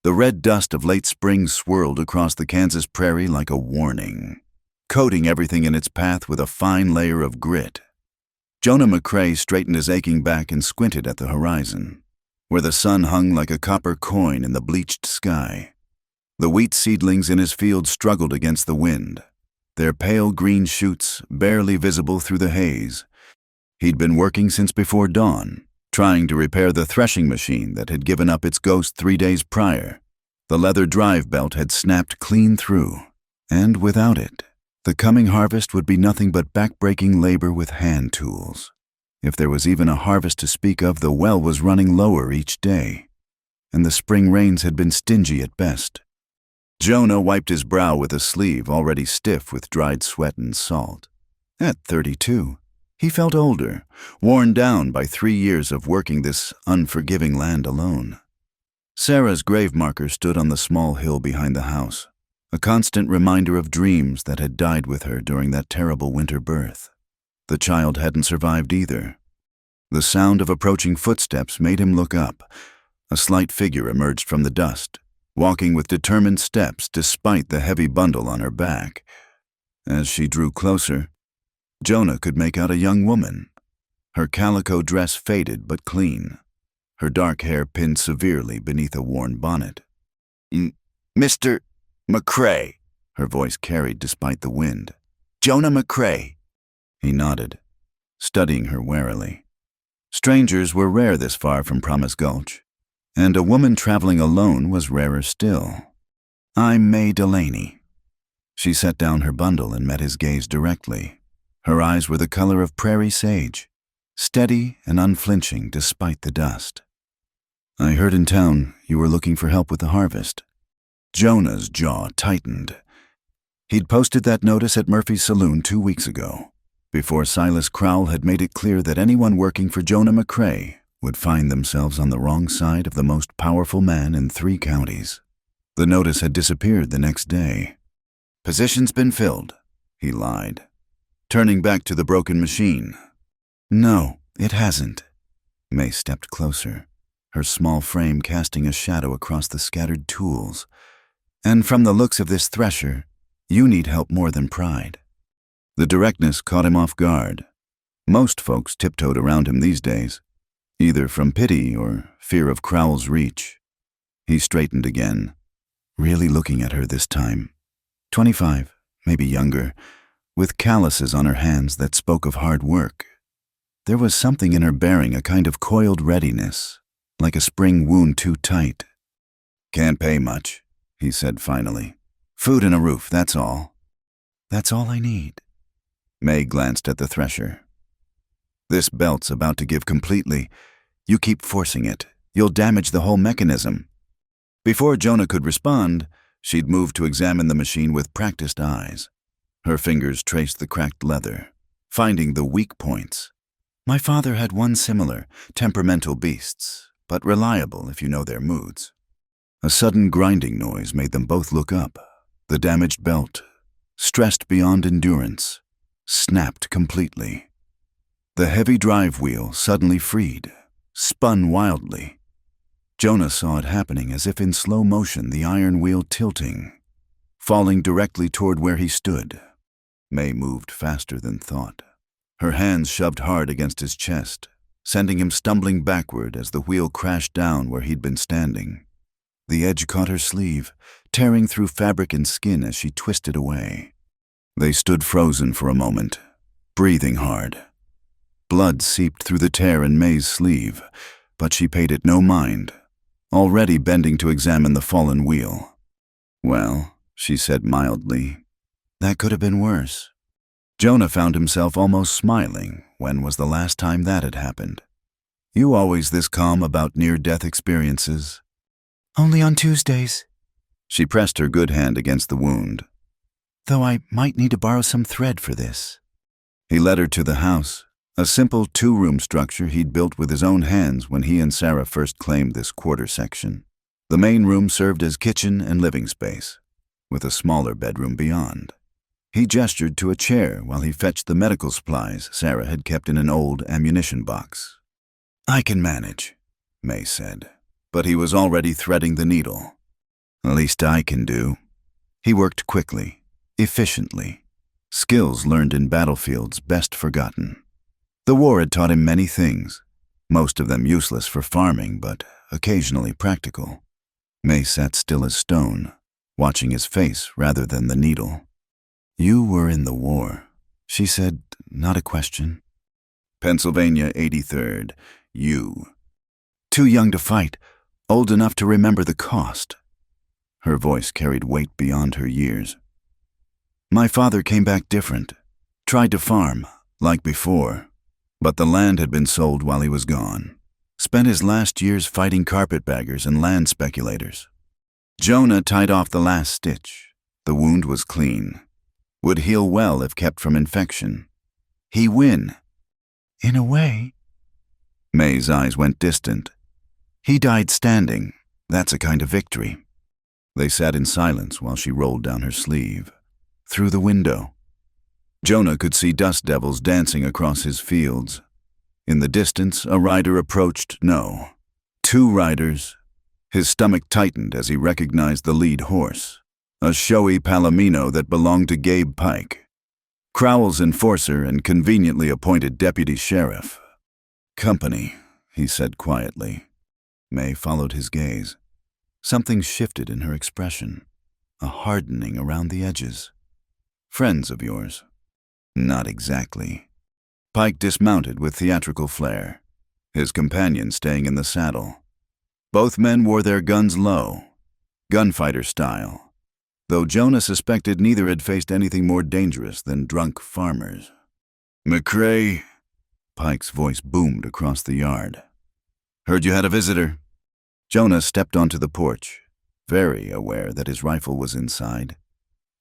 The red dust of late spring swirled across the Kansas prairie like a warning, coating everything in its path with a fine layer of grit. Jonah McCrae straightened his aching back and squinted at the horizon, where the sun hung like a copper coin in the bleached sky. The wheat seedlings in his field struggled against the wind, their pale green shoots barely visible through the haze. He'd been working since before dawn, trying to repair the threshing machine that had given up its ghost 3 days prior. The leather drive belt had snapped clean through, and without it, the coming harvest would be nothing but back-breaking labor with hand tools. If there was even a harvest to speak of, the well was running lower each day, and the spring rains had been stingy at best. Jonah wiped his brow with a sleeve already stiff with dried sweat and salt. At 32, he felt older, worn down by 3 years of working this unforgiving land alone. Sarah's grave marker stood on the small hill behind the house, a constant reminder of dreams that had died with her during that terrible winter birth. The child hadn't survived either. The sound of approaching footsteps made him look up. A slight figure emerged from the dust, walking with determined steps despite the heavy bundle on her back. As she drew closer, Jonah could make out a young woman. Her calico dress faded but clean, her dark hair pinned severely beneath a worn bonnet. "Mr. McCrae," her voice carried despite the wind. "Jonah McCrae." He nodded, studying her warily. Strangers were rare this far from Promise Gulch, and a woman traveling alone was rarer still. "I'm May Delaney." She set down her bundle and met his gaze directly. Her eyes were the color of prairie sage, steady and unflinching despite the dust. "I heard in town you were looking for help with the harvest." Jonah's jaw tightened. He'd posted that notice at Murphy's Saloon 2 weeks ago, before Silas Crowell had made it clear that anyone working for Jonah McCrae would find themselves on the wrong side of the most powerful man in 3 counties. The notice had disappeared the next day. "Position's been filled," he lied, turning back to the broken machine. "No, it hasn't." May stepped closer, her small frame casting a shadow across the scattered tools. "And from the looks of this thresher, you need help more than pride." The directness caught him off guard. Most folks tiptoed around him these days, either from pity or fear of Crowell's reach. He straightened again, really looking at her this time. 25, maybe younger, with calluses on her hands that spoke of hard work. There was something in her bearing, a kind of coiled readiness, like a spring wound too tight. "Can't pay much," he said finally. "Food and a roof, that's all." "That's all I need." May glanced at the thresher. "This belt's about to give completely. You keep forcing it. You'll damage the whole mechanism." Before Jonah could respond, she'd moved to examine the machine with practiced eyes. Her fingers traced the cracked leather, finding the weak points. "My father had one similar, temperamental beasts, but reliable if you know their moods." A sudden grinding noise made them both look up. The damaged belt, stressed beyond endurance, snapped completely. The heavy drive wheel suddenly freed, spun wildly. Jonah saw it happening as if in slow motion, the iron wheel tilting, falling directly toward where he stood. May moved faster than thought. Her hands shoved hard against his chest, sending him stumbling backward as the wheel crashed down where he'd been standing. The edge caught her sleeve, tearing through fabric and skin as she twisted away. They stood frozen for a moment, breathing hard. Blood seeped through the tear in May's sleeve, but she paid it no mind, already bending to examine the fallen wheel. "Well," she said mildly, "that could have been worse." Jonah found himself almost smiling. When was the last time that had happened? "You always this calm about near-death experiences?" "Only on Tuesdays." She pressed her good hand against the wound. "Though I might need to borrow some thread for this." He led her to the house, a simple 2-room structure he'd built with his own hands when he and Sarah first claimed this quarter section. The main room served as kitchen and living space, with a smaller bedroom beyond. He gestured to a chair while he fetched the medical supplies Sarah had kept in an old ammunition box. "I can manage," May said, but he was already threading the needle. Least I can do. He worked quickly, efficiently. Skills learned in battlefields best forgotten. The war had taught him many things, most of them useless for farming, but occasionally practical. May sat still as stone, watching his face rather than the needle. "You were in the war," she said, not a question. "Pennsylvania 83rd. You. Too young to fight, old enough to remember the cost." Her voice carried weight beyond her years. "My father came back different, tried to farm, like before, but the land had been sold while he was gone. Spent his last years fighting carpetbaggers and land speculators. Jonah tied off the last stitch. The wound was clean. Would heal well if kept from infection. He win. In a way." May's eyes went distant. "He died standing. That's a kind of victory." They sat in silence while she rolled down her sleeve. Through the window, Jonah could see dust devils dancing across his fields. In the distance, a rider approached. No, 2 riders. His stomach tightened as he recognized the lead horse, a showy palomino that belonged to Gabe Pike, Crowell's enforcer and conveniently appointed deputy sheriff. "Company," he said quietly. May followed his gaze. Something shifted in her expression, a hardening around the edges. "Friends of yours?" "Not exactly." Pike dismounted with theatrical flair, his companion staying in the saddle. Both men wore their guns low, gunfighter style, though Jonah suspected neither had faced anything more dangerous than drunk farmers. "McCrae," Pike's voice boomed across the yard. "Heard you had a visitor." Jonah stepped onto the porch, very aware that his rifle was inside,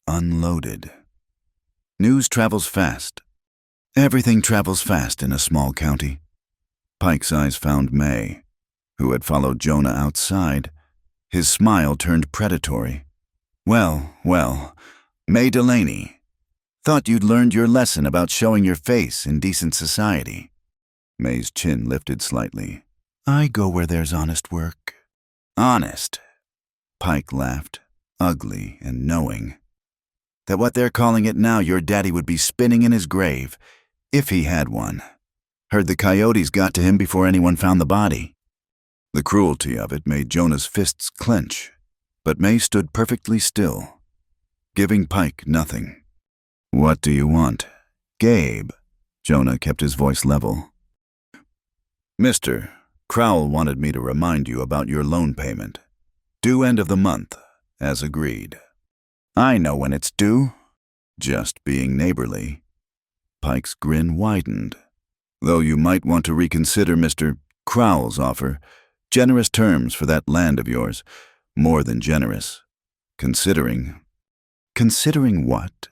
unloaded. News travels fast. Everything travels fast in a small county. Pike's eyes found May, who had followed Jonah outside. His smile turned predatory. Well, May Delaney. Thought you'd learned your lesson about showing your face in decent society." May's chin lifted slightly. "I go where there's honest work." "Honest?" Pike laughed, ugly and knowing. "That what they're calling it now, your daddy would be spinning in his grave, if he had one. Heard the coyotes got to him before anyone found the body." The cruelty of it made Jonah's fists clench, but May stood perfectly still, giving Pike nothing. "What do you want?" "Gabe." Jonah kept his voice level. "Mr. Crowell wanted me to remind you about your loan payment. Due end of the month, as agreed." "I know when it's due." "Just being neighborly." Pike's grin widened. "Though you might want to reconsider Mr. Crowell's offer. Generous terms for that land of yours. More than generous. Considering." "Considering what?"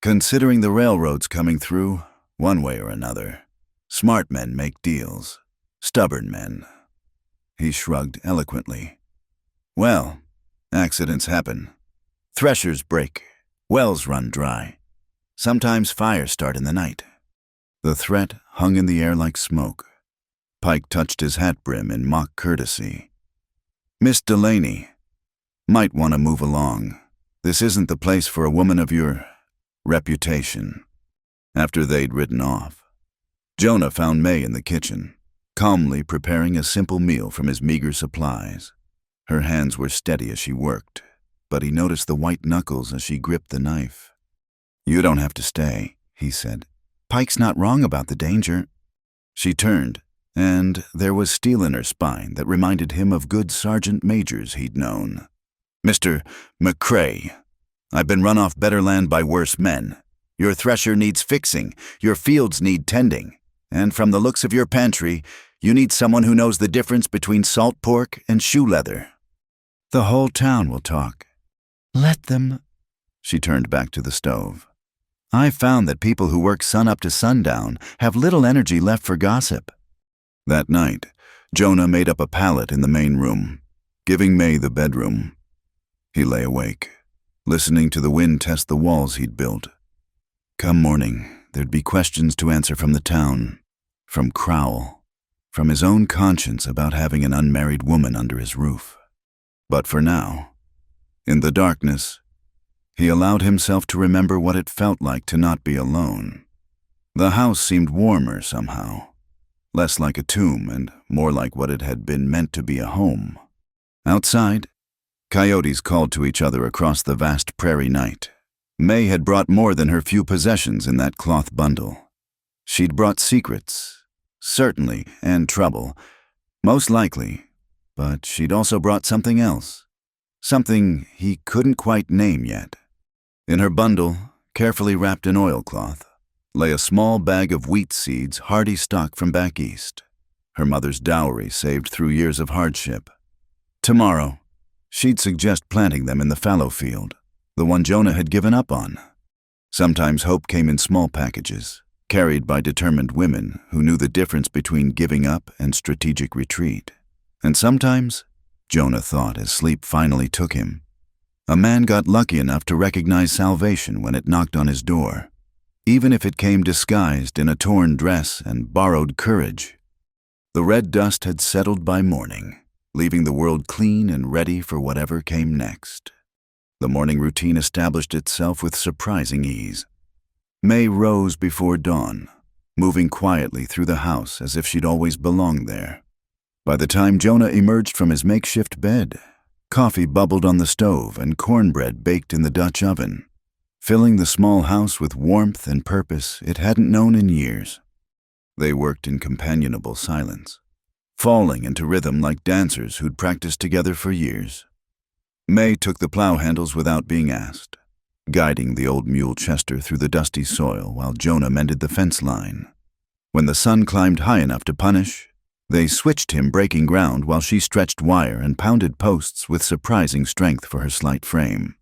"Considering the railroads coming through, one way or another. Smart men make deals. Stubborn men." He shrugged eloquently. "Well, accidents happen. Threshers break. Wells run dry. Sometimes fires start in the night." The threat hung in the air like smoke. Pike touched his hat brim in mock courtesy. "Miss Delaney, might want to move along. This isn't the place for a woman of your reputation." After they'd ridden off, Jonah found May in the kitchen, calmly preparing a simple meal from his meager supplies. Her hands were steady as she worked, but he noticed the white knuckles as she gripped the knife. "You don't have to stay," he said. "Pike's not wrong about the danger." She turned, and there was steel in her spine that reminded him of good sergeant majors he'd known. "Mr. McCrae, I've been run off better land by worse men. Your thresher needs fixing, your fields need tending, and from the looks of your pantry, you need someone who knows the difference between salt pork and shoe leather." "The whole town will talk." "Let them." She turned back to the stove. "I've found that people who work sun up to sundown have little energy left for gossip." That night, Jonah made up a pallet in the main room, giving May the bedroom. He lay awake, listening to the wind test the walls he'd built. Come morning, there'd be questions to answer from the town, from Crowell, from his own conscience about having an unmarried woman under his roof. But for now, In the darkness, he allowed himself to remember what it felt like to not be alone. The house seemed warmer somehow, less like a tomb and more like what it had been meant to be, a home. Outside, coyotes called to each other across the vast prairie night. May had brought more than her few possessions in that cloth bundle. She'd brought secrets, certainly, and trouble, most likely, but she'd also brought something else, something he couldn't quite name yet. In her bundle, carefully wrapped in oilcloth, lay a small bag of wheat seeds, hardy stock from back east, her mother's dowry saved through years of hardship. Tomorrow, she'd suggest planting them in the fallow field, the one Jonah had given up on. Sometimes hope came in small packages, carried by determined women who knew the difference between giving up and strategic retreat. And sometimes, Jonah thought as sleep finally took him, a man got lucky enough to recognize salvation when it knocked on his door, even if it came disguised in a torn dress and borrowed courage. The red dust had settled by morning, leaving the world clean and ready for whatever came next. The morning routine established itself with surprising ease. May rose before dawn, moving quietly through the house as if she'd always belonged there. By the time Jonah emerged from his makeshift bed, coffee bubbled on the stove and cornbread baked in the Dutch oven, filling the small house with warmth and purpose it hadn't known in years. They worked in companionable silence, falling into rhythm like dancers who'd practiced together for years. May took the plow handles without being asked, guiding the old mule Chester through the dusty soil while Jonah mended the fence line. When the sun climbed high enough to punish, they switched him breaking ground while she stretched wire and pounded posts with surprising strength for her slight frame.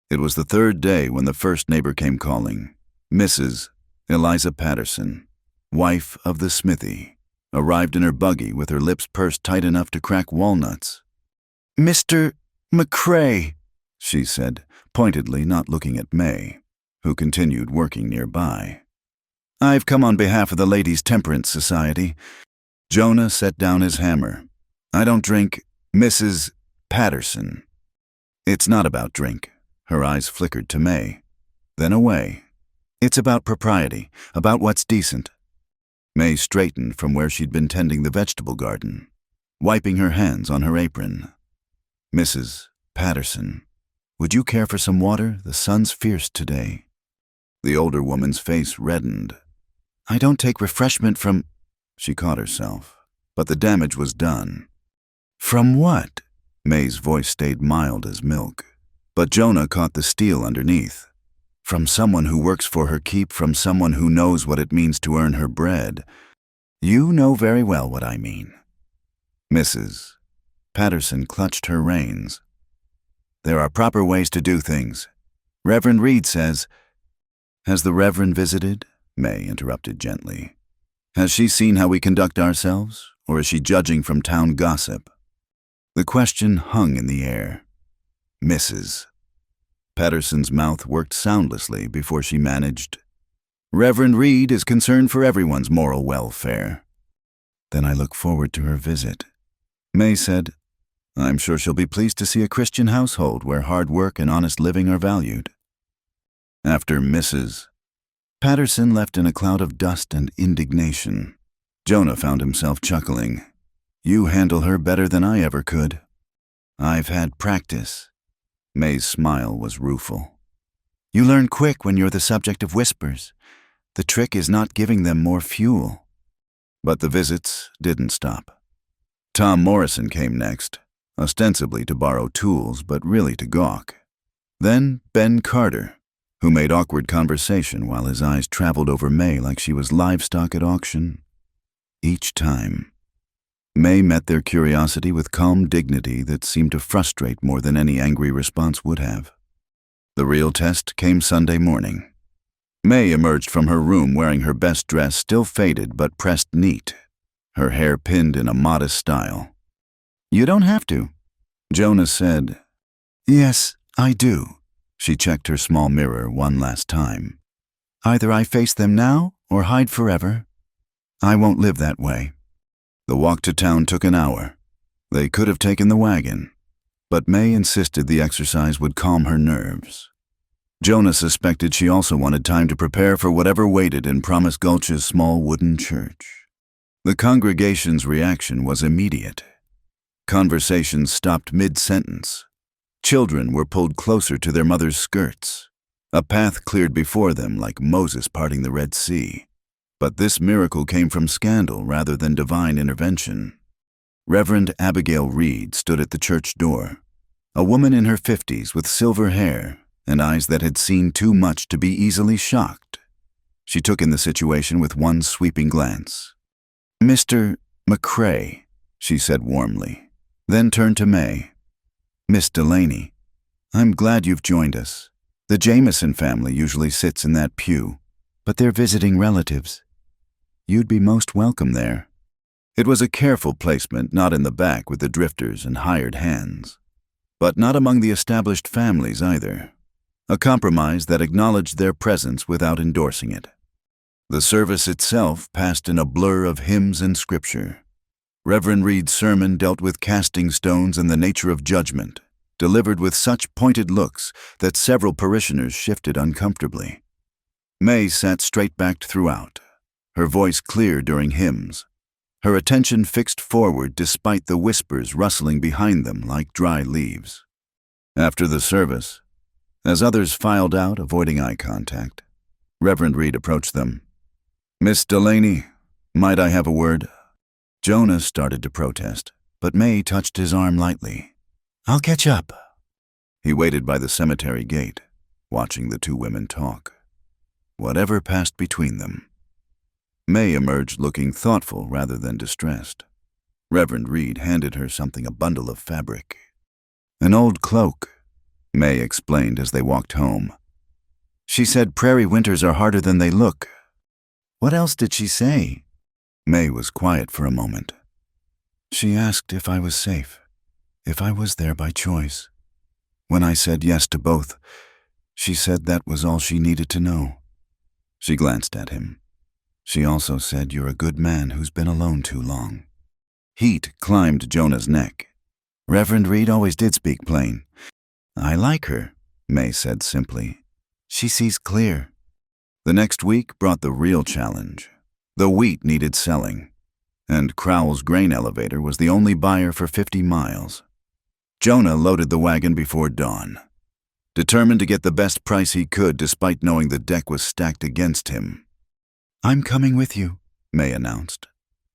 It was the third day when the first neighbor came calling. Mrs. Eliza Patterson, wife of the smithy, arrived in her buggy with her lips pursed tight enough to crack walnuts. "Mr. McCrae," she said, pointedly, not looking at May, who continued working nearby. "I've come on behalf of the Ladies' Temperance Society." Jonah set down his hammer. "I don't drink, Mrs. Patterson." "It's not about drink." Her eyes flickered to May, then away. "It's about propriety, about what's decent." May straightened from where she'd been tending the vegetable garden, wiping her hands on her apron. "Mrs. Patterson, would you care for some water? The sun's fierce today." The older woman's face reddened. "I don't take refreshment from—" She caught herself, but the damage was done. "From what?" May's voice stayed mild as milk, but Jonah caught the steel underneath. "From someone who works for her keep, from someone who knows what it means to earn her bread. You know very well what I mean." Mrs. Patterson clutched her reins. "There are proper ways to do things. Reverend Reed says—" "Has the Reverend visited?" May interrupted gently. "Has she seen how we conduct ourselves, or is she judging from town gossip?" The question hung in the air. "Mrs." Patterson's mouth worked soundlessly before she managed, "Reverend Reed is concerned for everyone's moral welfare." "Then I look forward to her visit." May said, "I'm sure she'll be pleased to see a Christian household where hard work and honest living are valued." After Mrs. Patterson left in a cloud of dust and indignation, Jonah found himself chuckling. "You handle her better than I ever could." "I've had practice." May's smile was rueful. "You learn quick when you're the subject of whispers. The trick is not giving them more fuel." But the visits didn't stop. Tom Morrison came next, ostensibly to borrow tools, but really to gawk. Then Ben Carter, who made awkward conversation while his eyes traveled over May like she was livestock at auction. Each time, May met their curiosity with calm dignity that seemed to frustrate more than any angry response would have. The real test came Sunday morning. May emerged from her room wearing her best dress, still faded but pressed neat, her hair pinned in a modest style. "You don't have to," Jonah said. "Yes, I do." She checked her small mirror one last time. "Either I face them now or hide forever. I won't live that way." The walk to town took an hour. They could have taken the wagon, but May insisted the exercise would calm her nerves. Jonah suspected she also wanted time to prepare for whatever waited in Promise Gulch's small wooden church. The congregation's reaction was immediate. Conversations stopped mid-sentence. Children were pulled closer to their mother's skirts. A path cleared before them like Moses parting the Red Sea. But this miracle came from scandal rather than divine intervention. Reverend Abigail Reed stood at the church door, a woman in her 50s with silver hair and eyes that had seen too much to be easily shocked. She took in the situation with one sweeping glance. "Mr. McCrae," she said warmly, then turned to May. "Miss Delaney, I'm glad you've joined us. The Jameson family usually sits in that pew, but they're visiting relatives. You'd be most welcome there." It was a careful placement, not in the back with the drifters and hired hands, but not among the established families either. A compromise that acknowledged their presence without endorsing it. The service itself passed in a blur of hymns and scripture. Reverend Reed's sermon dealt with casting stones and the nature of judgment, delivered with such pointed looks that several parishioners shifted uncomfortably. May sat straight-backed throughout, her voice clear during hymns, her attention fixed forward despite the whispers rustling behind them like dry leaves. After the service, as others filed out, avoiding eye contact, Reverend Reed approached them. "Miss Delaney, might I have a word?" Jonah started to protest, but May touched his arm lightly. "I'll catch up." He waited by the cemetery gate, watching the two women talk. Whatever passed between them. May emerged looking thoughtful rather than distressed. Reverend Reed handed her something, a bundle of fabric. "An old cloak," May explained as they walked home. "She said prairie winters are harder than they look." "What else did she say?" May was quiet for a moment. "She asked if I was safe, if I was there by choice. When I said yes to both, she said that was all she needed to know." She glanced at him. "She also said you're a good man who's been alone too long." Heat climbed Jonah's neck. Reverend Reed always did speak plain. "I like her," May said simply. "She sees clear." The next week brought the real challenge. The wheat needed selling, and Crowell's grain elevator was the only buyer for 50 miles. Jonah loaded the wagon before dawn, determined to get the best price he could despite knowing the deck was stacked against him. "I'm coming with you," May announced,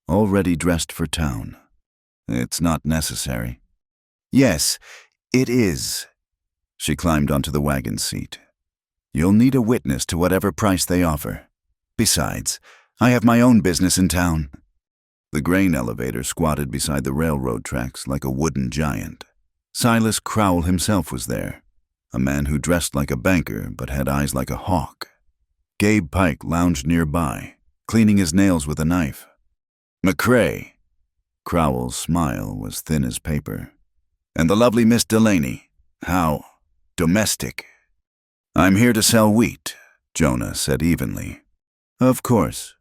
already dressed for town. "It's not necessary." "Yes, it is." She climbed onto the wagon seat. "You'll need a witness to whatever price they offer. Besides, I have my own business in town." The grain elevator squatted beside the railroad tracks like a wooden giant. Silas Crowell himself was there, a man who dressed like a banker but had eyes like a hawk. Gabe Pike lounged nearby, cleaning his nails with a knife. "McCrae." Crowell's smile was thin as paper. "And the lovely Miss Delaney. How domestic." "I'm here to sell wheat," Jonah said evenly. "Of course."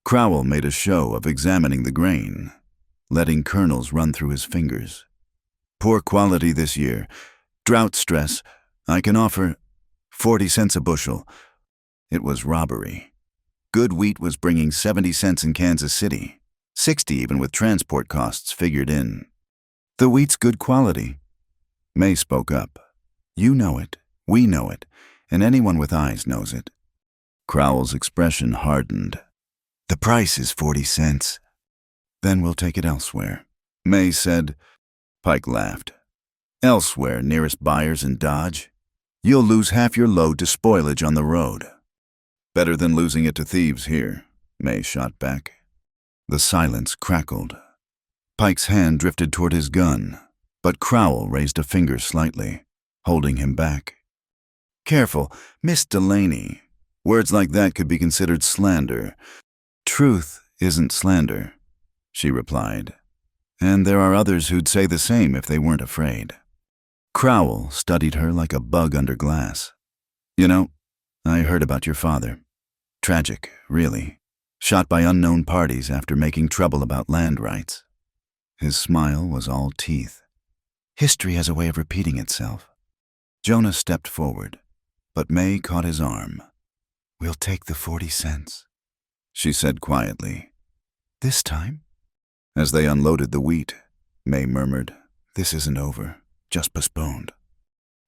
Crowell made a show of examining the grain, letting kernels run through his fingers. "Poor quality this year. Drought stress. I can offer 40 cents a bushel." It was robbery. Good wheat was bringing 70 cents in Kansas City, 60 even with transport costs figured in. "The wheat's good quality." May spoke up. "You know it, we know it, and anyone with eyes knows it." Crowell's expression hardened. "The price is 40 cents. Then we'll take it elsewhere," May said. Pike laughed. "Elsewhere, nearest buyers in Dodge? You'll lose half your load to spoilage on the road." "Better than losing it to thieves here," May shot back. The silence crackled. Pike's hand drifted toward his gun, but Crowell raised a finger slightly, holding him back. "Careful, Miss Delaney. Words like that could be considered slander." "Truth isn't slander," she replied. "And there are others who'd say the same if they weren't afraid." Crowell studied her like a bug under glass. "You know, I heard about your father. Tragic, really. Shot by unknown parties after making trouble about land rights." His smile was all teeth. History has a way of repeating itself. Jonah stepped forward, but May caught his arm. "We'll take the 40 cents, she said quietly. "This time?" As they unloaded the wheat, May murmured, "This isn't over, just postponed."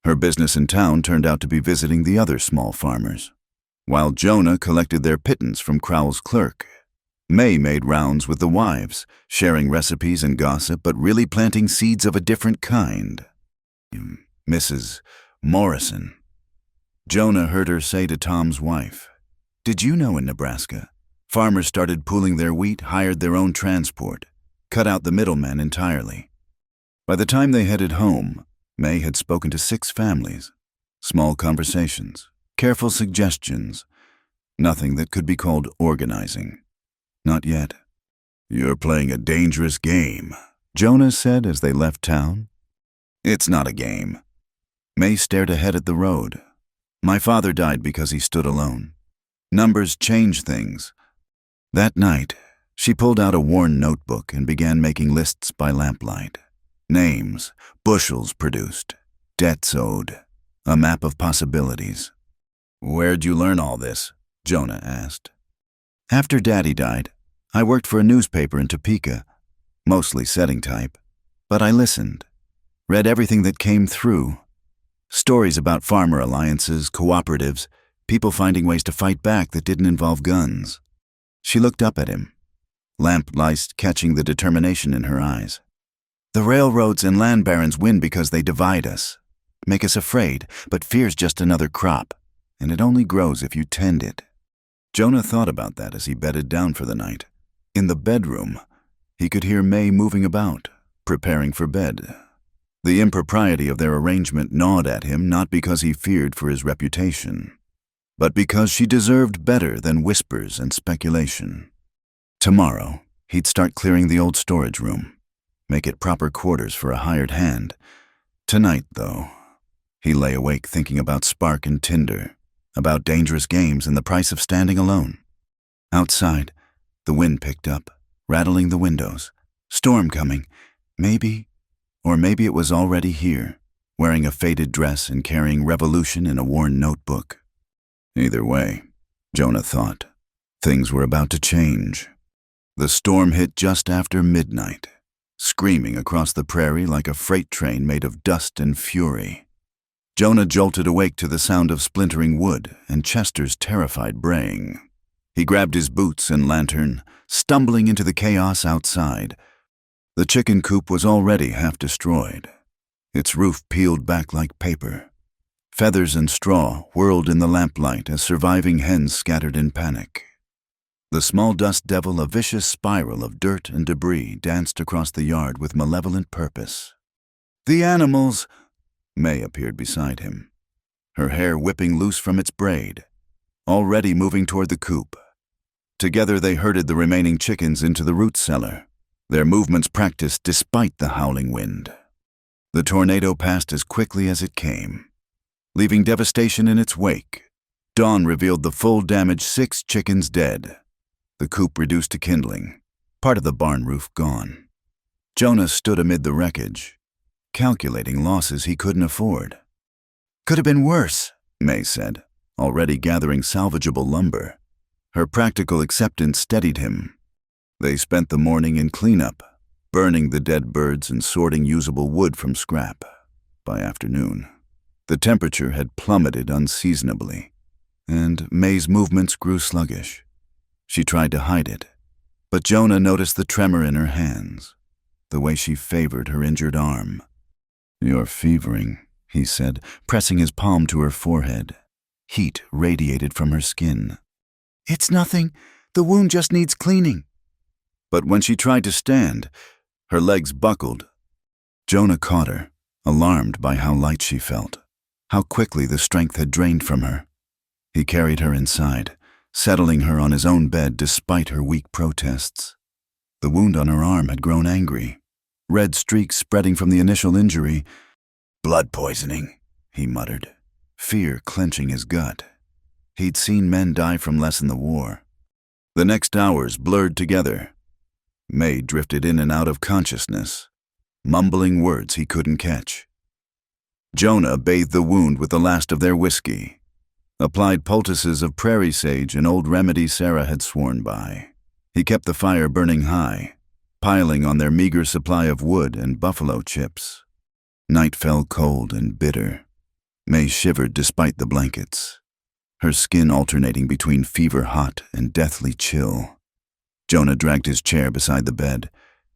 Her business in town turned out to be visiting the other small farmers. While Jonah collected their pittance from Crowell's clerk, May made rounds with the wives, sharing recipes and gossip, but really planting seeds of a different kind. "Mrs. Morrison." Jonah heard her say to Tom's wife, "Did you know in Nebraska, farmers started pooling their wheat, hired their own transport, cut out the middlemen entirely?" By the time they headed home, May had spoken to 6 families. Small conversations, careful suggestions, nothing that could be called organizing. Not yet. "You're playing a dangerous game," Jonah said as they left town. "It's not a game." May stared ahead at the road. "My father died because he stood alone. Numbers change things." That night, she pulled out a worn notebook and began making lists by lamplight. Names, bushels produced, debts owed, a map of possibilities. "Where'd you learn all this?" Jonah asked. "After Daddy died, I worked for a newspaper in Topeka, mostly setting type, but I listened, read everything that came through. Stories about farmer alliances, cooperatives, people finding ways to fight back that didn't involve guns." She looked up at him, lamplight catching the determination in her eyes. "The railroads and land barons win because they divide us, make us afraid, but fear's just another crop, and it only grows if you tend it." Jonah thought about that as he bedded down for the night. In the bedroom, he could hear May moving about, preparing for bed. The impropriety of their arrangement gnawed at him, not because he feared for his reputation, but because she deserved better than whispers and speculation. Tomorrow, he'd start clearing the old storage room, make it proper quarters for a hired hand. Tonight, though, he lay awake thinking about Spark and Tinder, about dangerous games and the price of standing alone. Outside, the wind picked up, rattling the windows. Storm coming. Maybe it was already here, wearing a faded dress and carrying revolution in a worn notebook. Either way, Jonah thought, things were about to change. The storm hit just after midnight, screaming across the prairie like a freight train made of dust and fury. Jonah jolted awake to the sound of splintering wood and Chester's terrified braying. He grabbed his boots and lantern, stumbling into the chaos outside. The chicken coop was already half destroyed, its roof peeled back like paper. Feathers and straw whirled in the lamplight as surviving hens scattered in panic. The small dust devil, a vicious spiral of dirt and debris, danced across the yard with malevolent purpose. "The animals!" May appeared beside him, her hair whipping loose from its braid, already moving toward the coop. Together they herded the remaining chickens into the root cellar, their movements practiced despite the howling wind. The tornado passed as quickly as it came, leaving devastation in its wake. Dawn revealed the full damage, 6 chickens dead, the coop reduced to kindling, part of the barn roof gone. Jonah stood amid the wreckage, calculating losses he couldn't afford. "Could have been worse," May said, already gathering salvageable lumber. Her practical acceptance steadied him. They spent the morning in cleanup, burning the dead birds and sorting usable wood from scrap. By afternoon, the temperature had plummeted unseasonably, and May's movements grew sluggish. She tried to hide it, but Jonah noticed the tremor in her hands, the way she favored her injured arm. "You're fevering," he said, pressing his palm to her forehead. Heat radiated from her skin. "It's nothing. The wound just needs cleaning." But when she tried to stand, her legs buckled. Jonah caught her, alarmed by how light she felt, how quickly the strength had drained from her. He carried her inside, settling her on his own bed despite her weak protests. The wound on her arm had grown angry, red streaks spreading from the initial injury. "Blood poisoning," he muttered, fear clenching his gut. He'd seen men die from less in the war. The next hours blurred together. May drifted in and out of consciousness. mumbling words he couldn't catch. Jonah bathed the wound with the last of their whiskey, applied poultices of prairie sage, an old remedy Sarah had sworn by. He kept the fire burning high, piling on their meager supply of wood and buffalo chips. Night fell cold and bitter. May shivered despite the blankets, her skin alternating between fever-hot and deathly chill. Jonah dragged his chair beside the bed,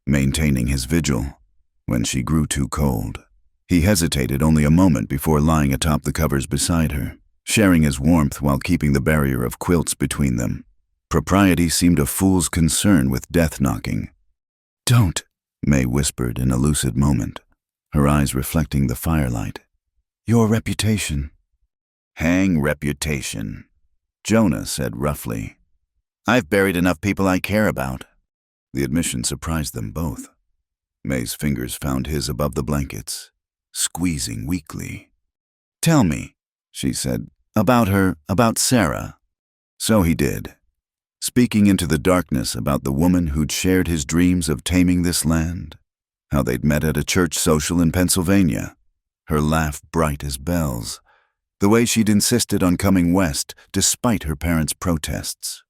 maintaining his vigil, when she grew too cold. He hesitated only a moment before lying atop the covers beside her, sharing his warmth while keeping the barrier of quilts between them. Propriety seemed a fool's concern with death-knocking. "Don't," May whispered in a lucid moment, her eyes reflecting the firelight. "Your reputation." "Hang reputation," Jonah said roughly. "I've buried enough people I care about." The admission surprised them both. May's fingers found his above the blankets, squeezing weakly. "Tell me," she said, about Sarah." So he did, speaking into the darkness about the woman who'd shared his dreams of taming this land, how they'd met at a church social in Pennsylvania, her laugh bright as bells, the way she'd insisted on coming west despite her parents' protests,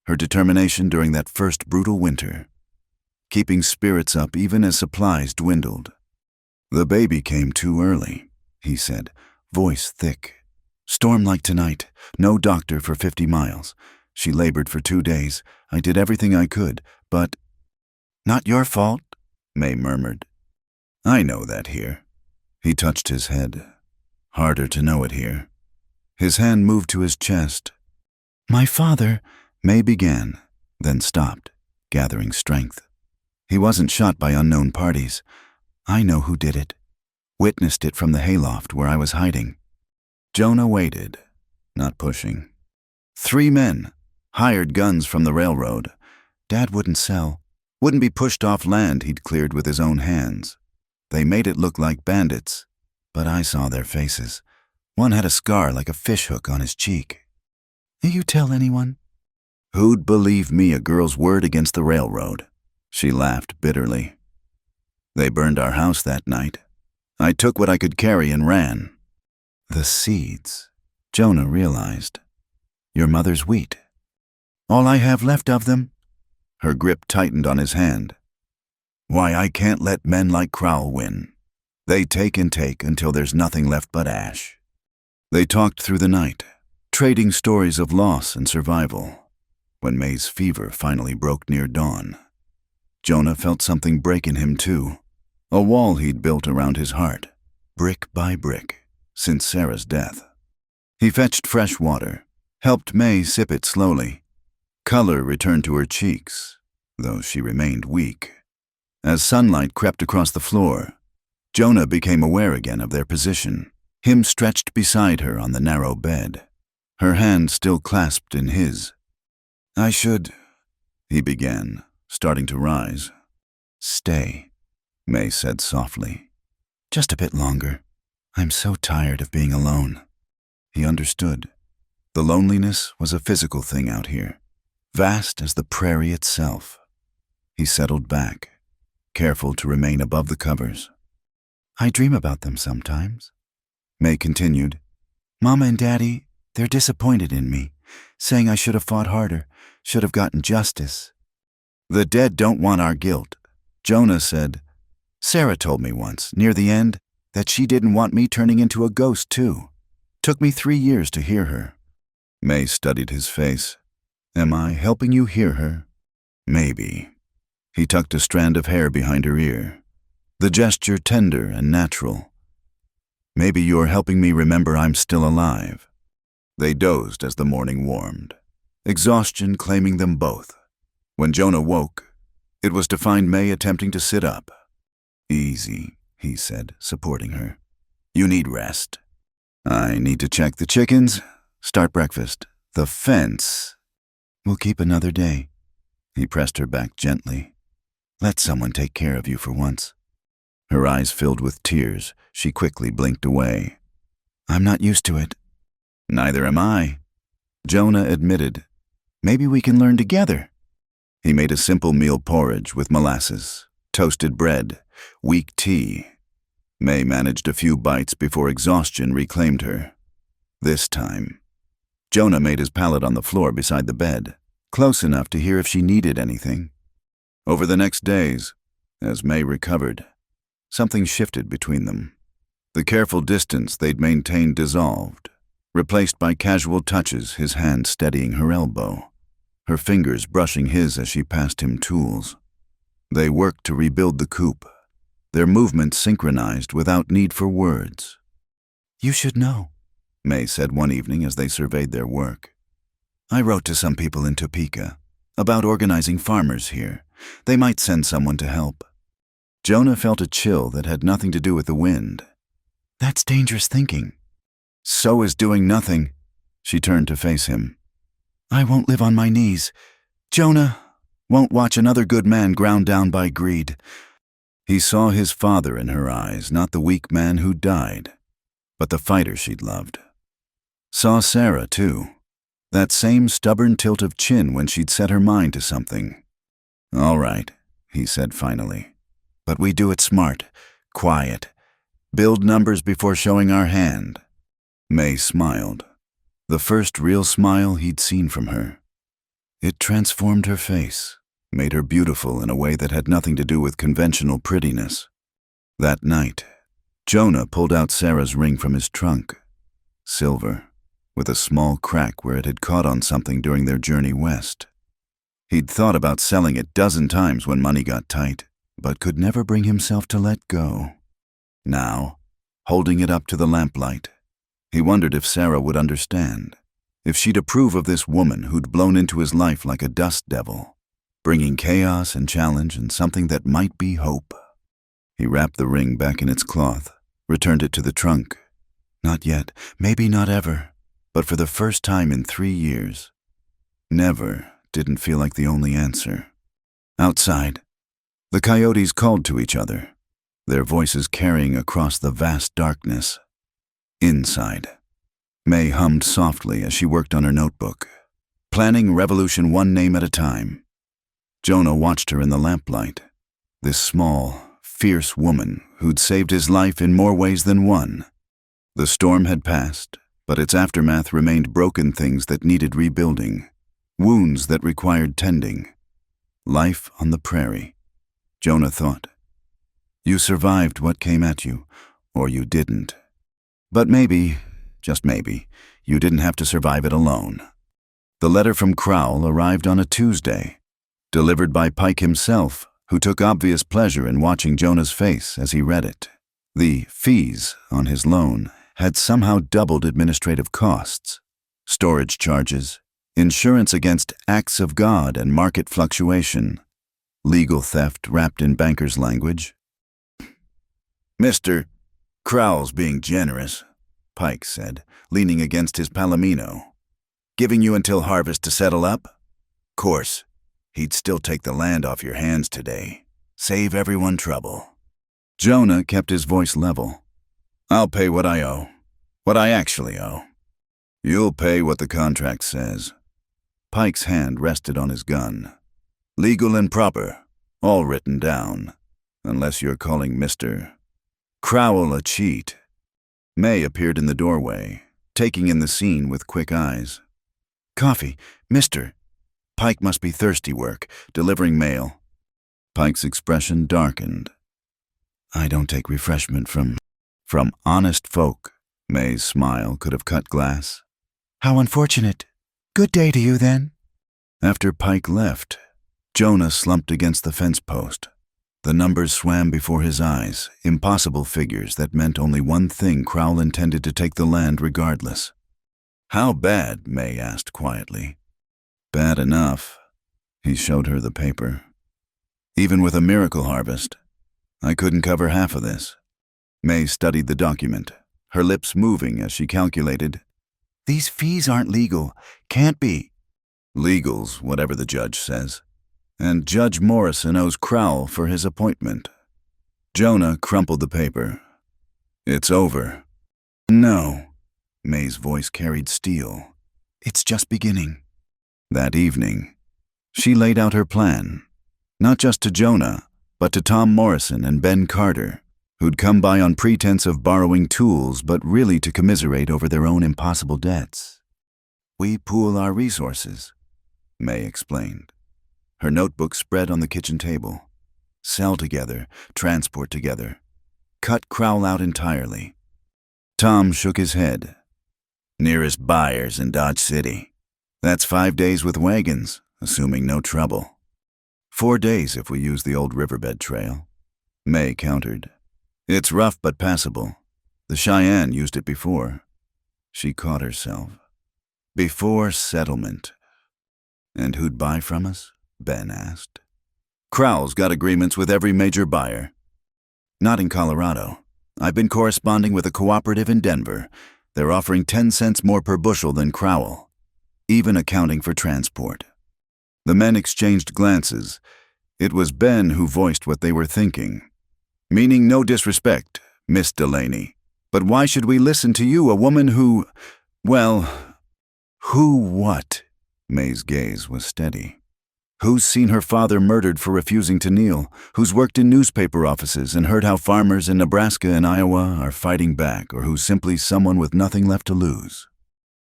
her determination during that first brutal winter, keeping spirits up even as supplies dwindled. "The baby came too early," he said, voice thick. "Storm like tonight, no doctor for 50 miles. She labored for 2 days. I did everything I could, but—" "Not your fault," May murmured. "I know that here." He touched his head. "Harder to know it here." His hand moved to his chest. "My father," May began, then stopped, gathering strength. "He wasn't shot by unknown parties. I know who did it. Witnessed it from the hayloft where I was hiding." Jonah waited, not pushing. 3 men, hired guns from the railroad. Dad wouldn't sell, wouldn't be pushed off land he'd cleared with his own hands. They made it look like bandits, but I saw their faces. One had a scar like a fishhook on his cheek. "You tell anyone?" "Who'd believe me, a girl's word against the railroad?" She laughed bitterly. "They burned our house that night. I took what I could carry and ran." "The seeds," Jonah realized. "Your mother's wheat." "All I have left of them." Her grip tightened on his hand. "Why, I can't let men like Crowell win. They take and take until there's nothing left but ash." They talked through the night, trading stories of loss and survival. When May's fever finally broke near dawn, Jonah felt something break in him too, a wall he'd built around his heart, brick by brick, since Sarah's death. He fetched fresh water, helped May sip it slowly. Color returned to her cheeks, though she remained weak. As sunlight crept across the floor, Jonah became aware again of their position, him stretched beside her on the narrow bed, her hand still clasped in his. "I should," he began, starting to rise. "Stay," May said softly. "Just a bit longer. I'm so tired of being alone." He understood. The loneliness was a physical thing out here, vast as the prairie itself. He settled back, careful to remain above the covers. "I dream about them sometimes," May continued. "Mama and Daddy, they're disappointed in me, saying I should have fought harder, should have gotten justice." "The dead don't want our guilt," Jonah said. "Sarah told me once, near the end, that she didn't want me turning into a ghost too. Took me 3 years to hear her." May studied his face. "Am I helping you hear her?" "Maybe." He tucked a strand of hair behind her ear, the gesture tender and natural. "Maybe you're helping me remember I'm still alive." They dozed as the morning warmed, exhaustion claiming them both. When Jonah woke, it was to find May attempting to sit up. "Easy," he said, supporting her. "You need rest." "I need to check the chickens, start breakfast. The fence." "We'll keep another day." He pressed her back gently. "Let someone take care of you for once." Her eyes filled with tears. She quickly blinked away. "I'm not used to it." "Neither am I," Jonah admitted. "Maybe we can learn together." He made a simple meal porridge with molasses, toasted bread, weak tea. May managed a few bites before exhaustion reclaimed her. This time, Jonah made his pallet on the floor beside the bed, close enough to hear if she needed anything. Over the next days, as May recovered, something shifted between them. The careful distance they'd maintained dissolved, replaced by casual touches, his hand steadying her elbow, her fingers brushing his as she passed him tools. They worked to rebuild the coop, their movements synchronized without need for words. "You should know," May said one evening as they surveyed their work. "I wrote to some people in Topeka about organizing farmers here. They might send someone to help." Jonah felt a chill that had nothing to do with the wind. "That's dangerous thinking." "So is doing nothing." She turned to face him. "I won't live on my knees. Jonah won't watch another good man ground down by greed." He saw his father in her eyes, not the weak man who died, but the fighter she'd loved. Saw Sarah, too. That same stubborn tilt of chin when she'd set her mind to something. "All right," he said finally. "But we do it smart, quiet. Build numbers before showing our hand." May smiled. The first real smile he'd seen from her. It transformed her face, made her beautiful in a way that had nothing to do with conventional prettiness. That night, Jonah pulled out Sarah's ring from his trunk. Silver, with a small crack where it had caught on something during their journey west. He'd thought about selling it 12 times when money got tight, but could never bring himself to let go. Now, holding it up to the lamplight, he wondered if Sarah would understand, if she'd approve of this woman who'd blown into his life like a dust devil, bringing chaos and challenge and something that might be hope. He wrapped the ring back in its cloth, returned it to the trunk. Not yet, maybe not ever, but for the first time in 3 years. Never didn't feel like the only answer. Outside, the coyotes called to each other, their voices carrying across the vast darkness. Inside, May hummed softly as she worked on her notebook, planning revolution one name at a time. Jonah watched her in the lamplight, this small, fierce woman who'd saved his life in more ways than one. The storm had passed, but its aftermath remained broken things that needed rebuilding, wounds that required tending. Life on the prairie, Jonah thought. You survived what came at you, or you didn't. But maybe, just maybe, you didn't have to survive it alone. The letter from Crowell arrived on a Tuesday, delivered by Pike himself, who took obvious pleasure in watching Jonah's face as he read it. The fees on his loan had somehow doubled administrative costs, storage charges, insurance against acts of God and market fluctuation, legal theft wrapped in banker's language. "Mr. Crowell's being generous," Pike said, leaning against his palomino. "Giving you until harvest to settle up? Course, he'd still take the land off your hands today. Save everyone trouble." Jonah kept his voice level. "I'll pay what I owe. What I actually owe." "You'll pay what the contract says." Pike's hand rested on his gun. "Legal and proper, all written down. Unless you're calling Mr. Crowell a cheat." May appeared in the doorway, taking in the scene with quick eyes. "Coffee, mister." Pike must be thirsty work, delivering mail. Pike's expression darkened. "I don't take refreshment from honest folk." May's smile could have cut glass. "How unfortunate. Good day to you, then." After Pike left, Jonah slumped against the fence post. The numbers swam before his eyes, impossible figures that meant only one thing: Crowell intended to take the land regardless. "How bad?" May asked quietly. "Bad enough." He showed her the paper. "Even with a miracle harvest, I couldn't cover half of this." May studied the document, her lips moving as she calculated. "These fees aren't legal. Can't be." "Legal's whatever the judge says. And Judge Morrison owes Crowell for his appointment." Jonah crumpled the paper. "It's over." "No." May's voice carried steel. "It's just beginning." That evening, she laid out her plan, not just to Jonah, but to Tom Morrison and Ben Carter, who'd come by on pretense of borrowing tools but really to commiserate over their own impossible debts. "We pool our resources," May explained. Her notebook spread on the kitchen table. "Sell together, transport together. Cut Crowell out entirely." Tom shook his head. "Nearest buyers in Dodge City. That's 5 days with wagons, assuming no trouble." 4 days if we use the old riverbed trail," May countered. "It's rough but passable. The Cheyenne used it before." She caught herself. "Before settlement." "And who'd buy from us?" Ben asked. "Crowell's got agreements with every major buyer." "Not in Colorado. I've been corresponding with a cooperative in Denver. They're offering 10 cents more per bushel than Crowell, even accounting for transport." The men exchanged glances. It was Ben who voiced what they were thinking. "Meaning no disrespect, Miss Delaney, but why should we listen to you, a woman who, well, who what?" May's gaze was steady. "Who's seen her father murdered for refusing to kneel? Who's worked in newspaper offices and heard how farmers in Nebraska and Iowa are fighting back, or who's simply someone with nothing left to lose?"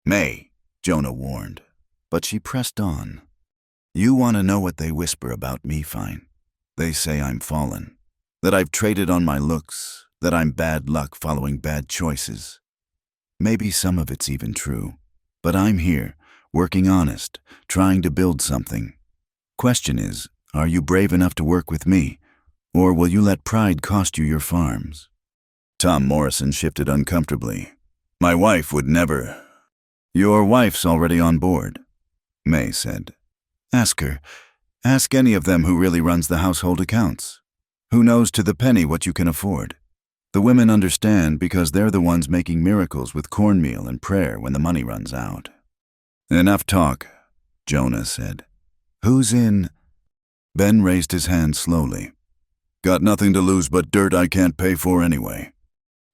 "May," Jonah warned, but she pressed on. "You want to know what they whisper about me, fine. They say I'm fallen, that I've traded on my looks, that I'm bad luck following bad choices. Maybe some of it's even true, but I'm here, working honest, trying to build something. Question is, are you brave enough to work with me, or will you let pride cost you your farms?" Tom Morrison shifted uncomfortably. "My wife would never." "Your wife's already on board," May said. "Ask her. Ask any of them who really runs the household accounts. Who knows to the penny what you can afford. The women understand because they're the ones making miracles with cornmeal and prayer when the money runs out." "Enough talk," Jonah said. "Who's in?" Ben raised his hand slowly. "Got nothing to lose but dirt I can't pay for anyway."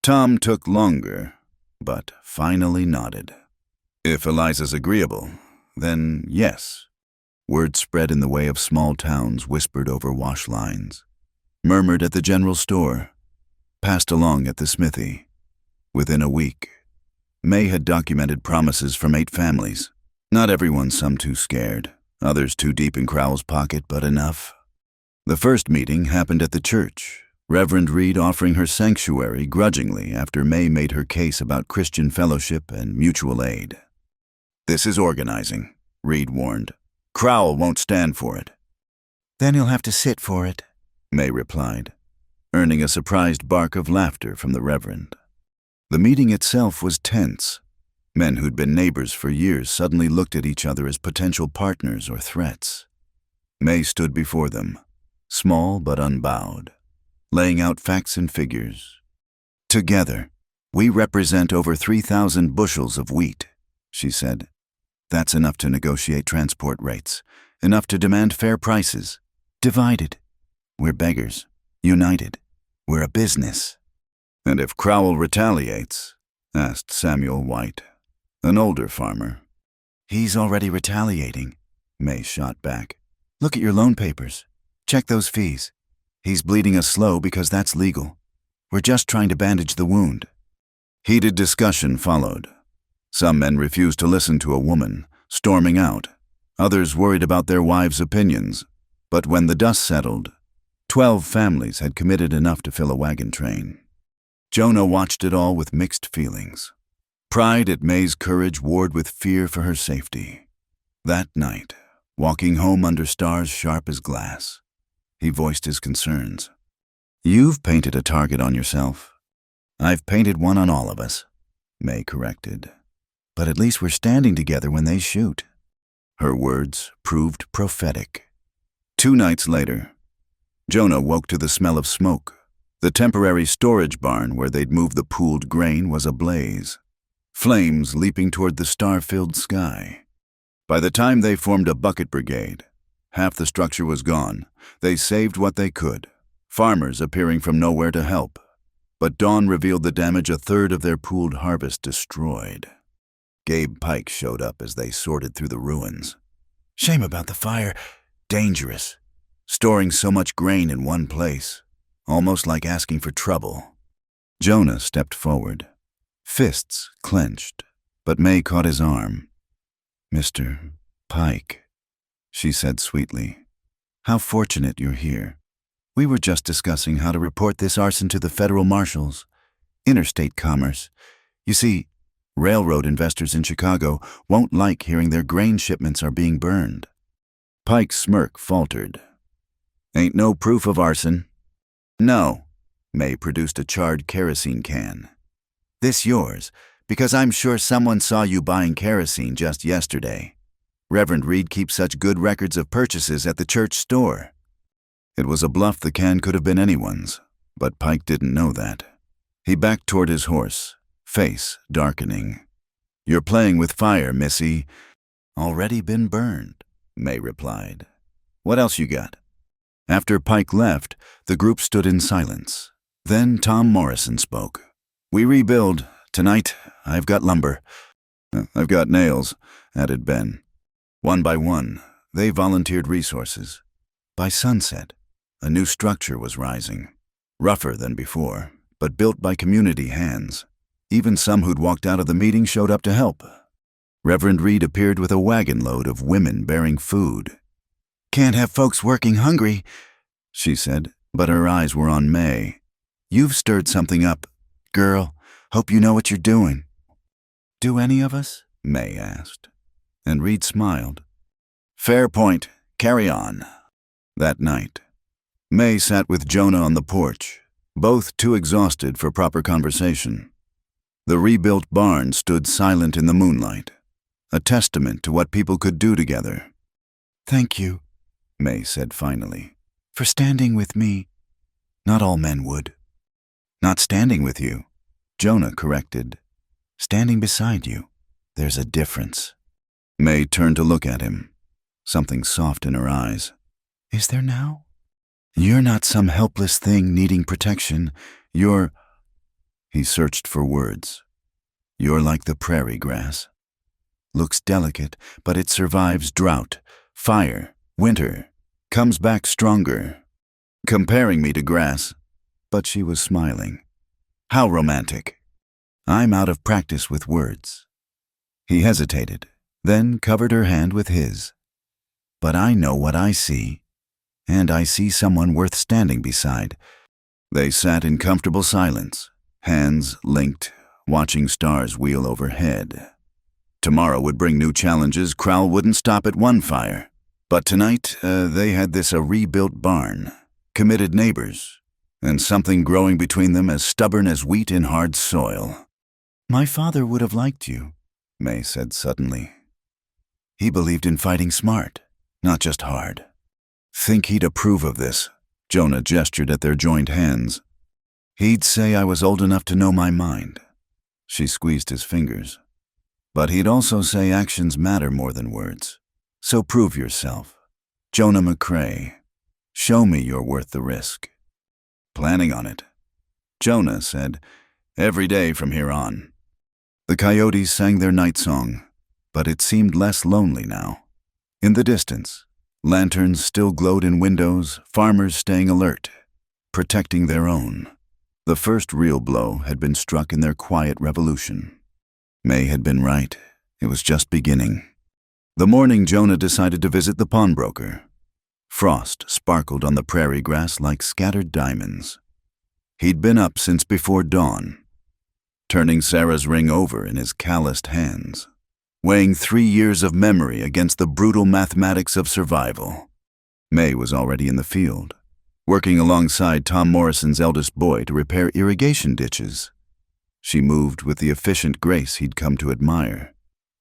Tom took longer, but finally nodded. "If Eliza's agreeable, then yes." Word spread in the way of small towns, whispered over wash lines, murmured at the general store, passed along at the smithy. Within a week, May had documented promises from 8 families. Not everyone, some too scared, others too deep in Crowell's pocket, but enough. The first meeting happened at the church, Reverend Reed offering her sanctuary grudgingly after May made her case about Christian fellowship and mutual aid. "This is organizing," Reed warned. "Crowell won't stand for it." "Then he'll have to sit for it," May replied, earning a surprised bark of laughter from the Reverend. The meeting itself was tense. Men who'd been neighbors for years suddenly looked at each other as potential partners or threats. May stood before them, small but unbowed, laying out facts and figures. "Together, we represent over 3,000 bushels of wheat," she said. "That's enough to negotiate transport rates, enough to demand fair prices. Divided, we're beggars. United, we're a business." "And if Crowell retaliates?" asked Samuel White, an older farmer. "He's already retaliating," May shot back. "Look at your loan papers. Check those fees. He's bleeding us slow because that's legal. We're just trying to bandage the wound." Heated discussion followed. Some men refused to listen to a woman, storming out. Others worried about their wives' opinions. But when the dust settled, 12 families had committed enough to fill a wagon train. Jonah watched it all with mixed feelings. Pride at May's courage warred with fear for her safety. That night, walking home under stars sharp as glass, he voiced his concerns. "You've painted a target on yourself." "I've painted one on all of us," May corrected. "But at least we're standing together when they shoot." Her words proved prophetic. 2 nights later, Jonah woke to the smell of smoke. The temporary storage barn where they'd moved the pooled grain was ablaze, flames leaping toward the star-filled sky. By the time they formed a bucket brigade, half the structure was gone. They saved what they could, farmers appearing from nowhere to help. But dawn revealed the damage, a third of their pooled harvest destroyed. Gabe Pike showed up as they sorted through the ruins. "Shame about the fire. Dangerous. storing so much grain in one place, almost like asking for trouble. Jonah stepped forward, fists clenched, but May caught his arm. "Mr. Pike," she said sweetly, "how fortunate you're here. We were just discussing how to report this arson to the federal marshals. Interstate commerce. You see, railroad investors in Chicago won't like hearing their grain shipments are being burned." Pike's smirk faltered. "Ain't no proof of arson?" "No." May produced a charred kerosene can. "This yours, because I'm sure someone saw you buying kerosene just yesterday. Reverend Reed keeps such good records of purchases at the church store." It was a bluff the can could have been anyone's, but Pike didn't know that. He backed toward his horse, face darkening. "You're playing with fire, missy." "Already been burned," May replied. "What else you got?" After Pike left, the group stood in silence. Then Tom Morrison spoke. "We rebuild. Tonight, I've got lumber." "I've got nails," added Ben. One by one, they volunteered resources. By sunset, a new structure was rising, rougher than before, but built by community hands. Even some who'd walked out of the meeting showed up to help. Reverend Reed appeared with a wagon load of women bearing food. "Can't have folks working hungry," she said, but her eyes were on May. "You've stirred something up, girl. Hope you know what you're doing." "Do any of us?" May asked. And Reed smiled. "Fair point. Carry on." That night, May sat with Jonah on the porch, both too exhausted for proper conversation. The rebuilt barn stood silent in the moonlight, a testament to what people could do together. "Thank you," May said finally, "for standing with me. Not all men would." "Not standing with you," Jonah corrected. "Standing beside you. There's a difference." May turned to look at him, something soft in her eyes. "Is there now? You're not some helpless thing needing protection. You're—" He searched for words. "You're like the prairie grass. Looks delicate, but it survives drought, fire, winter, comes back stronger." Comparing me to grass, but she was smiling. "How romantic." "I'm out of practice with words." He hesitated, then covered her hand with his. "But I know what I see, and I see someone worth standing beside." They sat in comfortable silence, hands linked, watching stars wheel overhead. Tomorrow would bring new challenges. Crowell wouldn't stop at one fire. But tonight, they had a rebuilt barn, committed neighbors, and something growing between them as stubborn as wheat in hard soil. "My father would have liked you," May said suddenly. "He believed in fighting smart, not just hard." "Think he'd approve of this?" Jonah gestured at their joined hands. "He'd say I was old enough to know my mind." She squeezed his fingers. "But he'd also say actions matter more than words. So prove yourself. Jonah McCrae, show me you're worth the risk." "Planning on it," Jonah said, "every day from here on." The coyotes sang their night song, but it seemed less lonely now. In the distance, lanterns still glowed in windows, farmers staying alert, protecting their own. The first real blow had been struck in their quiet revolution. May had been right. It was just beginning. The morning Jonah decided to visit the pawnbroker. Frost sparkled on the prairie grass like scattered diamonds. He'd been up since before dawn, turning Sarah's ring over in his calloused hands, weighing 3 years of memory against the brutal mathematics of survival. May was already in the field, working alongside Tom Morrison's eldest boy to repair irrigation ditches. She moved with the efficient grace he'd come to admire,